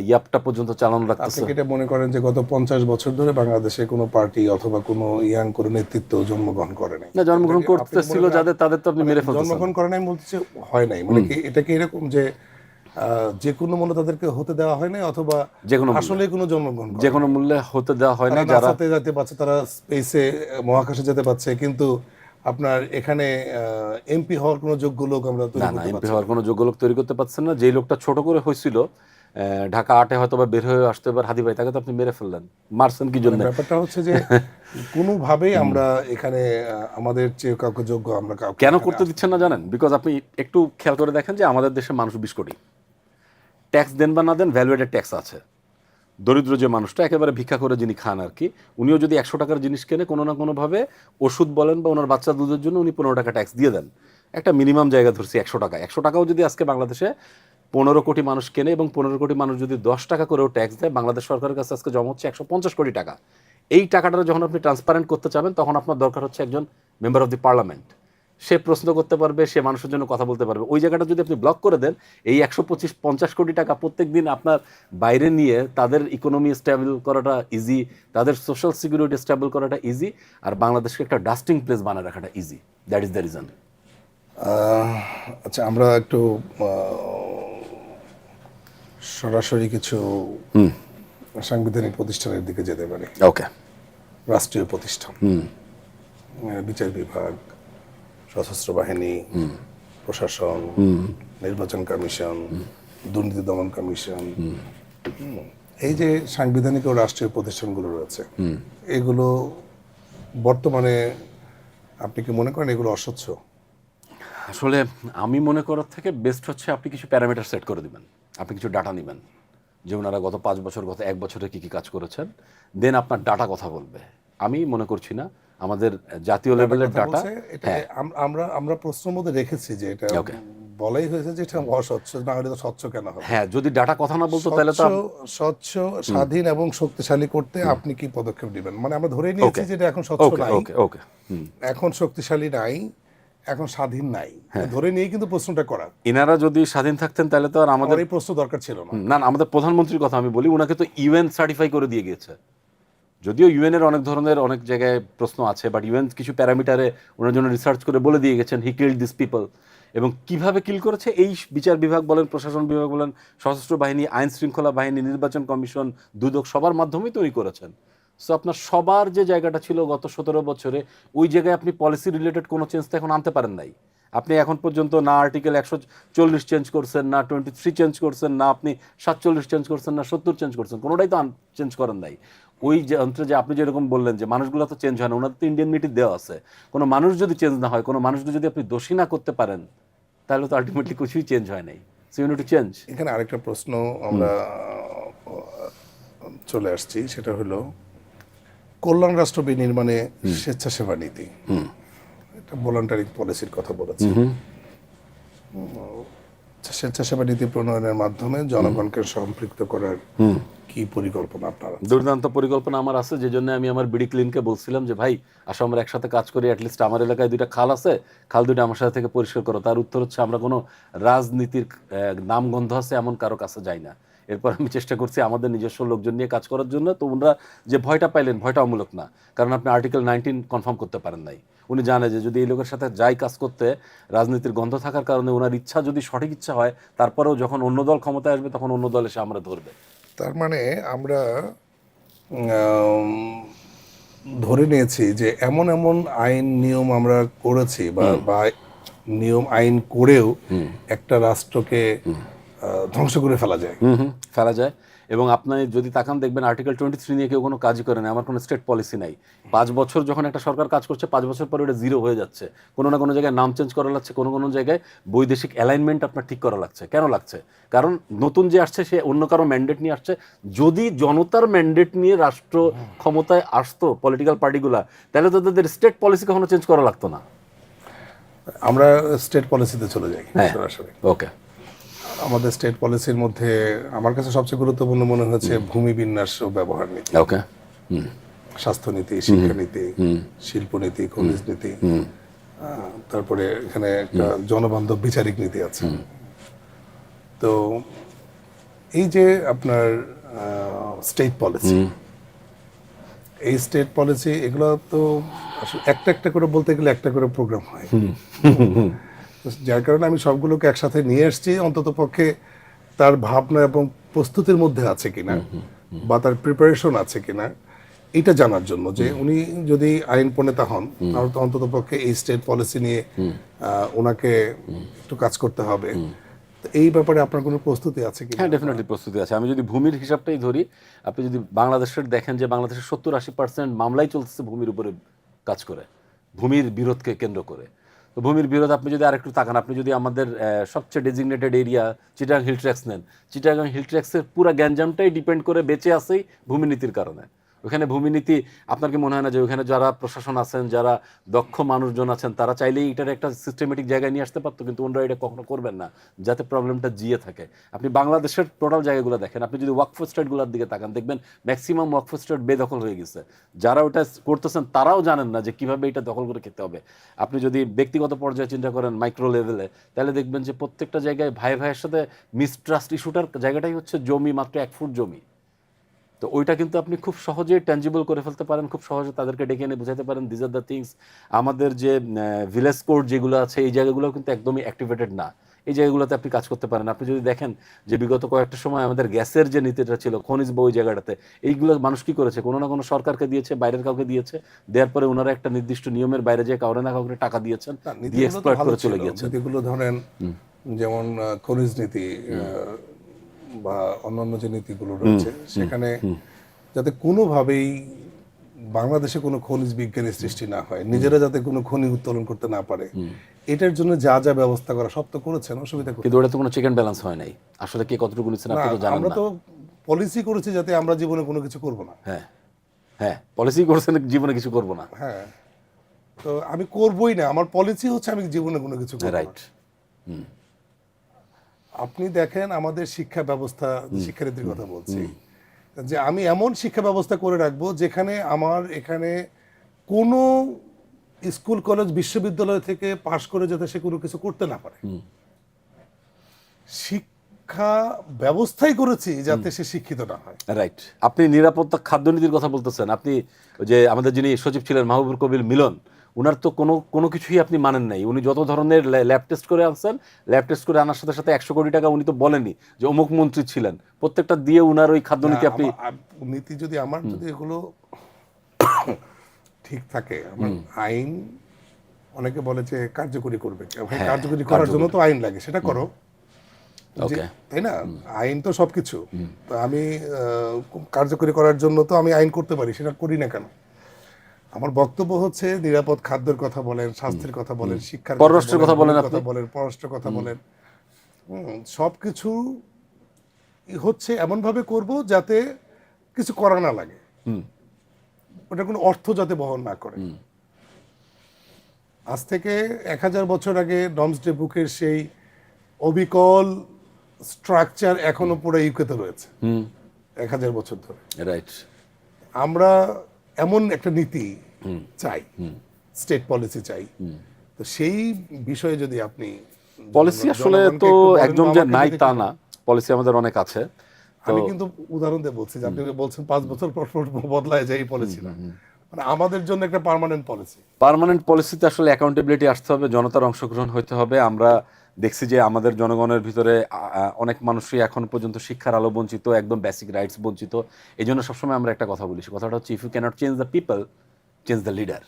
ইয়াপটা পর্যন্ত চালানো লাগতেছে। আপনি এটা মনে করেন যে গত 50 বছর ধরে বাংলাদেশে কোনো পার্টি অথবা কোনো ইয়াং কোনো নেতৃত্ব জন্মগ্রহণ করে নাই? না, জন্মগ্রহণ করতেছিল যাদের, তাদের তো আপনি মেরে ফেলতেছেন। জন্মগ্রহণ করে নাই বলতে হয় নাই, মানে কি এটা কি এরকম যে যে কোনো মূল্যে তাদেরকে হতে দেওয়া হয় না, অথবা আসলে কোনো জন্মগ্রহণ যে কোনো মূল্যে হতে দেওয়া হয় না? যারা যেতে পারছে, তারা স্পেসে মহাকাশে যেতে পারছে, কিন্তু আপনার এখানে এমপি হওয়ার কোনো যোগ্য লোক আমরা তৈরি করতে পারছি না। এমপি হওয়ার কোনো যোগ্য লোক তৈরি করতে পারছেন না। যেই লোকটা ছোট করে হয়েছিল ঢাকা 8-এ হয়তো বা বের হয়ে আসতে, এবার হাদি ভাই, তাকে তো আপনি মেরে ফেললেন। মারছেন কি জন্য? ব্যাপারটা হচ্ছে যে কোনোভাবেই আমরা এখানে আমাদের চেয়ে কাউকে যোগ্য আমরা কেন করতে দিচ্ছেন না জানেন? বিকজ আপনি একটু খেয়াল করে দেখেন যে আমাদের দেশে মানুষ 20 কোটি। ট্যাক্স দেন বা না দেন, ভ্যালুয়েটেড ট্যাক্স আছে। দরিদ্র যে মানুষটা একেবারে ভিক্ষা করে যিনি খান আর কি, উনিও যদি 100 টাকার জিনিস কেনে, কোনো না কোনোভাবে ওষুধ বলেন বা ওনার বাচ্চা দুধের জন্য উনি 15 টাকা ট্যাক্স দিয়ে দেন। একটা মিনিমাম জায়গা ধরছি 100 টাকা। 100 টাকাও যদি আজকে বাংলাদেশে 15 কোটি মানুষ কেনে এবং 15 কোটি মানুষ যদি 10 টাকা করেও ট্যাক্স দেয়, বাংলাদেশ সরকারের কাছে আজকে জমা হচ্ছে 150 কোটি টাকা। এই টাকাটা যখন আপনি ট্রান্সপারেন্ট করতে চাবেন, তখন আপনার দরকার হচ্ছে একজন মেম্বার অফ দি পার্লামেন্ট। সে প্রশ্ন করতে পারবে, সে মানুষের জন্য কথা বলতে পারবে। ওই জায়গাটা যদি আপনি ব্লক করে দেন, এই 125-50 কোটি টাকা প্রত্যেক দিন আপনার বাইরে নিয়ে তাদের ইকোনমি স্টেবল করাটা ইজি, তাদের সোশ্যাল সিকিউরিটি স্টেবল করাটা ইজি, আর বাংলাদেশকে একটা ডাস্টিং প্লেস বানায় রাখাটা easy. That is the reason. আচ্ছা, আমরা একটু সরাসরি কিছু সাংবিধানিক প্রতিষ্ঠানের দিকে যেতে পারি। ওকে। রাষ্ট্রীয় প্রতিষ্ঠান, বিচার বিভাগ, সশস্ত্র বাহিনী, প্রশাসন, নির্বাচন কমিশন, দুর্নীতি দমন কমিশন, এই যে সাংবিধানিক ও রাষ্ট্রীয় প্রতিষ্ঠানগুলো রয়েছে, এগুলো বর্তমানে আপনি কি মনে করেন এগুলো অস্বচ্ছ? আসলে আমি মনে করার থেকে বেস্ট হচ্ছে আপনি কিছু প্যারামিটার সেট করে দিবেন, আপনি কিছু ডাটা নেবেন যে ওনারা গত 5 বছর গত 1 বছরে কি কি কাজ করেছেন, দেন আপনার ডাটা কথা বলবে। আমি মনে করছি না আমাদের জাতীয় লেভেলের কথা ডাটা। বলছে, এটা আমরা প্রশ্নের মধ্যে রেখেছি যে এটা Okay. বলাই হয়েছে যে এটা অস্বচ্ছ, না হলে তো স্বচ্ছ কেন হবে? হ্যাঁ, যদি ডাটা কথা না বলতো তাহলে তো স্বচ্ছ, স্বাধীন এবং শক্তিশালী করতে আপনি কি পদক্ষেপ নেবেন? মানে আমরা ধরে নিয়েছি যে এটা এখন স্বচ্ছ ওকে নাই, ওকে ওকে এখন শক্তিশালী নাই, এখন স্বাধীন নাই, ধরে নিয়ে কিন্তু প্রশ্নটা করা। ইনারা যদি স্বাধীন থাকতেন তাহলে তো আর আমাদের আমার এই প্রশ্ন দরকার ছিল না। না না, আমাদের প্রধানমন্ত্রীর কথা আমি বলি, ওনাকে তো ইউএন সার্টিফাই করে দিয়ে গিয়েছে। যদিও ইউএন এর অনেক ধরনের অনেক জায়গায় প্রশ্ন আছে, বাট ইউএন কিছু প্যারামিটারে ওনার জন্য রিসার্চ করে বলে দিয়ে গেছেন হি কিল্ড দিস পিপল, এবং কিভাবে কিল করেছে এই বিচার বিভাগ বলেন, প্রশাসন বিভাগ বলেন, সশস্ত্র বাহিনী, আইন শৃঙ্খলা বাহিনী, নির্বাচন কমিশন, দুদক, সবার মাধ্যমেই তৈরি করেছেন। সো আপনার সবার যে জায়গাটা ছিল গত 17 বছরে, ওই জায়গায় আপনি পলিসি রিলেটেড কোনো চেঞ্জ তো এখন আনতে পারেন নাই। আপনি এখন পর্যন্ত না আর্টিকেল 140 চেঞ্জ করছেন, না 23 চেঞ্জ করছেন, না আপনি 47 চেঞ্জ করছেন, না 70 চেঞ্জ করছেন, কোনোটাই তো চেঞ্জ করেন নাই। ওই যে অন্ত্রে যে আপনি যেরকম বললেন যে মানুষগুলো তো চেঞ্জ হয় না, ওনাদের তো ইন্ডিয়ানিটি দেওয়া আছে। কোনো মানুষ যদি চেঞ্জ না হয়, কোনো মানুষকে যদি আপনি দোষী না করতে পারেন, তাহলে তো আলটিমেটলি কিছুই চেঞ্জ হয় নাই। So you need to change. এখানে আরেকটা প্রশ্ন আমরা চলে আসছি, সেটা হলো কল্যাণ রাষ্ট্র বিনির্মাণে স্বেচ্ছাসেবা নীতি, এটা ভলান্টারি পলিসির কথা বলেছে। স্বেচ্ছাসেবা নীতি প্রণয়নের মাধ্যমে জনগণকে সম্পৃক্ত করার কি পরিকল্পনা আপনার? দুর্দান্ত পরিকল্পনা আমার আছে, যে জন্য আমি আমার বিডি ক্লিনকে বলছিলাম যে ভাই আসো আমরা একসাথে কাজ করি, অ্যাটলিস্ট আমার এলাকায় 2টা খাল আছে, খাল 2টা আমার সাথে থেকে পরিষ্কার করো। তার উত্তর হচ্ছে আমরা কোনো রাজনীতির নামগন্ধ আছে এমন কারো কাছে যাই না। এরপর আমি চেষ্টা করছি আমাদের নিজস্ব লোকজন নিয়ে কাজ করার জন্য। তো ওনারা যে ভয়টা পাইলেন, ভয়টা অমূলক না, কারণ আপনি আর্টিকেল 19 কনফার্ম করতে পারেন নাই। উনি জানে যে যদি এই লোকের সাথে যাই কাজ করতে, রাজনীতির গন্ধ থাকার কারণে ওনার ইচ্ছা যদি সঠিক ইচ্ছা হয়, তারপরেও যখন অন্য দল ক্ষমতায় আসবে তখন অন্য দল এসে আমরা ধরবে। তার মানে আমরা ধরে নিয়েছি যে এমন এমন আইন নিয়ম আমরা করেছি বা নিয়ম আইন করেও একটা রাষ্ট্রকে ধ্বংস করে ফেলা যায়। ফেলা যায়। এবং আপনি যদি তাকান দেখবেন আর্টিকেল 23 নিয়ে কেউ কোনো কাজই করে না, আমার কোনো স্টেট পলিসি নাই। 5 বছর যখন একটা সরকার কাজ করছে, 5 বছর পরে ওটা জিরো হয়ে যাচ্ছে। কোনো না কোনো জায়গায় নাম চেঞ্জ করা লাগছে, কোনো কোনো জায়গায় বৈদেশিক অ্যালাইনমেন্ট আপনার ঠিক করা লাগছে। কেন লাগছে? কারণ নতুন যে আসছে সে অন্য কারো ম্যান্ডেট নিয়ে আসছে। যদি জনতার ম্যান্ডেট নিয়ে রাষ্ট্র ক্ষমতায় আসতো পলিটিক্যাল পার্টিগুলা, তাহলে তো তাদের স্টেট পলিসি কখনো চেঞ্জ করা লাগতো না। আমরা স্টেট পলিসিতে চলে যাই সরাসরি। ওকে। আমাদের স্টেট পলিসির মধ্যে আমার কাছে সবচেয়ে গুরুত্বপূর্ণ মনে হচ্ছে ভূমি বিন্যাস ও ব্যবহার নীতি, ওকে, স্বাস্থ্যনীতি, শিক্ষানীতি, শিল্পনীতি, খনিজ নীতি, তারপরে এখানে একটা জনবান্ধব বিচারিক নীতি আছে। তো এই যে আপনার স্টেট পলিসি, এই স্টেট পলিসি এগুলো তো আসলে একটা একটা করে বলতে গেলে একটা করে প্রোগ্রাম হয়, যার কারণে আমি সবগুলোকে একসাথে নিয়ে এসেছি অন্তত পক্ষে তার ভাবনা এবং প্রস্তুতির মধ্যে আছে কিনা বা তার প্রিপারেশন আছে কিনা এটা জানার জন্য, যে উনি যদি আইন প্রণেতা হন তাহলে তো অন্তত পক্ষে এই স্টেট পলিসি নিয়ে ওনাকে একটু কাজ করতে হবে। তো এই ব্যাপারে আপনার কোনো প্রস্তুতি আছে কি? হ্যাঁ, ডেফিনেটলি প্রস্তুতি আছে। আমি যদি ভূমির হিসাবটাই ধরি, আপনি যদি বাংলাদেশের দেখেন যে বাংলাদেশের 70-80% মামলাই চলতেছে ভূমির উপরে কাজ করে, ভূমির বিরোধকে কেন্দ্র করে। তো ভূমির বিরোধ আপনি যদি আরেকটু তাকান, আপনি যদি আমাদের সবচেয়ে ডেজিগনেটেড এরিয়া চিটাগাং হিল ট্র্যাক্স নেন, চিটাগাং হিল ট্র্যাক্সের পুরো গ্যাঞ্জামটাই ডিপেন্ড করে বেঁচে আসেই ভূমি নীতির কারণে। ওখানে ভূমিনীতি, আপনার কি মনে হয় না যে ওখানে যারা প্রশাসন আছেন, যারা দক্ষ মানুষজন আছেন, তারা চাইলেই এটার একটা সিস্টেমেটিক জায়গায় নিয়ে আসতে পারতো, কিন্তু ওনারা এটা কখনো করবেন না, যাতে প্রবলেমটা জিয়ে থাকে। আপনি বাংলাদেশের টোটাল জায়গাগুলো দেখেন, আপনি যদি ওয়াকফ স্টেটগুলোর দিকে তাকান দেখবেন ম্যাক্সিমাম ওয়াকফ স্টেট বেদখল হয়ে গেছে। যারা ওটা করতেছেন তারাও জানেন না যে কিভাবে এটা দখল করে খেতে হবে। আপনি যদি ব্যক্তিগত পর্যায়ে চিন্তা করেন, মাইক্রো লেভেলে, তাহলে দেখবেন যে প্রত্যেকটা জায়গায় ভাই ভাইয়ের সাথে মিসট্রাস্ট ইস্যুটার জায়গাটাই হচ্ছে জমি, মাত্র 1 ফুট জমি। তো ওইটা কিন্তু আপনি খুব সহজে ট্যাঞ্জিবল করে ফেলতে পারেন, খুব সহজে তাদেরকে ডেকে এনে বুঝাতে পারেন দিস আর দ্য থিংস। আমাদের যে ভিলেজ কোর্ট যেগুলো আছে, এই জায়গাগুলো কিন্তু একদমই অ্যাক্টিভেটেড না। এই জায়গাগুলোতে আপনি কাজ করতে পারেন। আপনি যদি দেখেন যে বিগত কয়েকটা সময় আমাদের গ্যাসের যে নীতিটা ছিল, খনিজ বা ওই জায়গাটাতে, এইগুলো মানুষ কি করেছে, কোনো না কোনো সরকারকে দিয়েছে, বাইরের কাউকে দিয়েছে, দেওয়ার পরে ওনারা একটা নির্দিষ্ট নিয়মের বাইরে যে কাউরে না কাউকে টাকা দিয়েছেন, দিয়ে এক্সপ্লয়েট করে চলে গিয়েছে। নীতিগুলো ধরেন যেমন খনিজ নীতি বা অন্যান্য যে নীতিগুলো রয়েছে, সেখানে যাতে কোনোভাবেই বাংলাদেশে কোনো খনিজ বিজ্ঞানের সৃষ্টি না হয়, নিজেরা যাতে কোনো খনি উত্তোলন করতে না পারে, এটার জন্য যা যা ব্যবস্থা করা সব তো করেছেন, অসুবিধা কিন্তু ওটা তো কোনো চেক এন্ড ব্যালেন্স হয় নাই। আসলে কে কতটুকু নিচ্ছেন আপনি তো জানেন আমরা না। তো পলিসি করেছি যাতে আমরা জীবনে কোনো কিছু করব না। হ্যাঁ হ্যাঁ, পলিসি করছেন জীবনে কিছু করব না। হ্যাঁ, তো আমি করবই না, আমার পলিসি হচ্ছে আমি জীবনে কোনো কিছু করব না। রাইট। আপনি দেখেন আমাদের শিক্ষা ব্যবস্থা, শিক্ষানীতির কথা বলছি, যে আমি এমন শিক্ষা ব্যবস্থা করে রাখবো যেখানে আমার এখানে কোনো স্কুল কলেজ বিশ্ববিদ্যালয় থেকে পাশ করে যাতে সে কোনো কিছু করতে না পারে। শিক্ষা ব্যবস্থাই করেছি যাতে সে শিক্ষিত না হয়। রাইট। আপনি নিরাপত্তা খাদ্যনীতির কথা বলতেছেন। আপনি ওই যে আমাদের যিনি সচিব ছিলেন মাহবুবুল কবির মিলন, উনার তো কোনো কিছুই আপনি মানেন নাই। উনি যত ধরনের ল্যাব টেস্ট করে আনছেন, ল্যাব টেস্ট করে আনার সাথে সাথে 100 কোটি টাকা উনি তো বলেনি যে অমুক মন্ত্রী ছিলেন, প্রত্যেকটা দিয়ে উনার ওই খাদ্যনীতি আপনি নীতি যদি আমার যদি এগুলো ঠিক থাকে, আমার আইন অনেকে বলে যে কার্যকরী করবে, কার্যকরী করার জন্য তো আইন লাগে, সেটা করো, তাই না? আইন তো সবকিছু। তো আমি কার্যকরী করার জন্য তো আমি আইন করতে পারি, সেটা করি না কেন? আমার বক্তব্য হচ্ছে নিরাপদ খাদ্যের কথা বলেন, স্বাস্থ্যের কথা বলেন, শিক্ষার পররাষ্ট্রের কথা বলেন, পররাষ্ট্রের কথা বলেন, সবকিছু হচ্ছে এমন ভাবে করব যাতে কিছু করা না লাগে, ওটা কোনো অর্থ যাতে বহন না করে। আজ থেকে 1000 বছর আগে ডমসডে বুকের সেই অবিকল স্ট্রাকচার এখনো পুরো ইউকেতে রয়েছে 1000 বছর ধরে। রাইট। আমরা এমন একটা নীতি চাই, স্টেট পলিসি চাই। তো সেই বিষয়ে যদি আপনি পলিসি, আসলে তো একদম যে নাই তা না, পলিসি আমাদের অনেক আছে। আমি কিন্তু উদাহরণ দিয়ে বলছি যে আপনি বলছেন 5 বছর পর পর বদলায় যায় এই পলিসি না, মানে আমাদের জন্য একটা পার্মানেন্ট পলিসি। পার্মানেন্ট পলিসিতে আসলে অ্যাকাউন্টেবিলিটি আসতে হবে, জনতার অংশগ্রহণ হতে হবে। আমরা দেখছি যে আমাদের জনগণের ভিতরে অনেক মানুষই এখন পর্যন্ত শিক্ষার আলো বঞ্চিত, একদম বেসিক রাইটস বঞ্চিত। এই জন্য সবসময় আমরা একটা কথা বলি, কথাটা হচ্ছে if you cannot change the people, change the leader.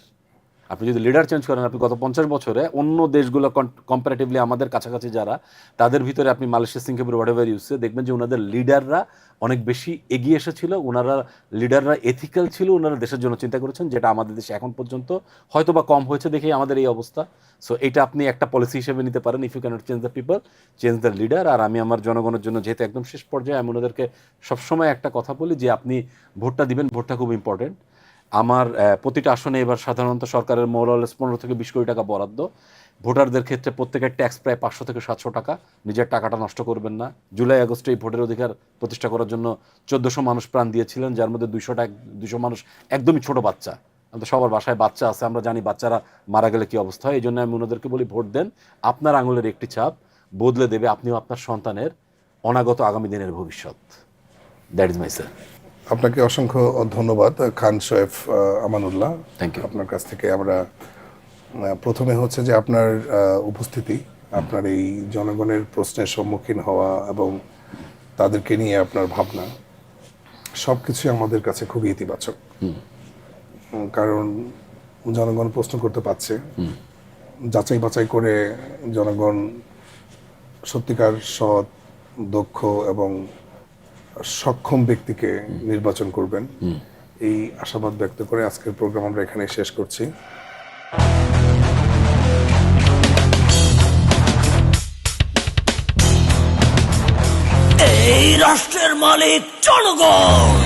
আপনি যদি লিডার চেঞ্জ করেন, আপনি গত 50 বছরে অন্য দেশগুলো কম্পারেটিভলি আমাদের কাছাকাছি যারা, তাদের ভিতরে আপনি মালয়েশিয়া, সিঙ্গাপুর, হোয়াটএভার ইউসে দেখবেন যে ওনাদের লিডাররা অনেক বেশি এগিয়ে এসেছিল, ওনারা লিডাররা এথিক্যাল ছিল, ওনারা দেশের জন্য চিন্তা করেছেন, যেটা আমাদের দেশে এখন পর্যন্ত হয়তো বা কম হয়েছে দেখেই আমাদের এই অবস্থা। সো এটা আপনি একটা পলিসি হিসেবে নিতে পারেন, if you cannot change the people, change the leader. আর আমি আমার জনগণের জন্য, যেহেতু একদম শেষ পর্যায়ে, আমি ওনাদেরকে সবসময় একটা কথা বলি যে আপনি ভোটটা দিবেন, ভোটটা খুব ইম্পর্টেন্ট। আমার প্রতিটা আসনে এবার সাধারণত সরকারের মোরালেস 15 থেকে 20 কোটি টাকা বরাদ্দ। ভোটারদের ক্ষেত্রে প্রত্যেকের ট্যাক্স প্রায় 500 থেকে 700 টাকা। নিজের টাকাটা নষ্ট করবেন না। জুলাই আগস্টে এই ভোটের অধিকার প্রতিষ্ঠা করার জন্য 1400 মানুষ প্রাণ দিয়েছিলেন, যার মধ্যে 200 মানুষ একদমই ছোট বাচ্চা। আমাদের সবার বাসায় বাচ্চা আছে, আমরা জানি বাচ্চারা মারা গেলে কি অবস্থা হয়। এই জন্য আমি ওনাদেরকে বলি, ভোট দেন, আপনার আঙুলের একটি ছাপ বদলে দেবে আপনিও আপনার সন্তানের অনাগত আগামী দিনের ভবিষ্যৎ। That is my sir. আপনাকে অসংখ্য ধন্যবাদ খান শোয়েফ আমানুল্লাহ। Thank you. আপনার কাছ থেকে আমরা প্রথমে হচ্ছে যে আপনার উপস্থিতি, আপনার এই জনগণের প্রশ্নের সম্মুখীন হওয়া এবং তাদেরকে নিয়ে আপনার ভাবনা, সব কিছুই আমাদের কাছে খুবই ইতিবাচক। কারণ জনগণ প্রশ্ন করতে পারছে, যাচাই বাছাই করে জনগণ সত্যিকার সৎ, দক্ষ এবং সক্ষম ব্যক্তিকে নির্বাচন করবেন, এই আশাবাদ ব্যক্ত করে আজকের প্রোগ্রাম আমরা এখানে শেষ করছি। এই রাষ্ট্রের মালিক জনগণ।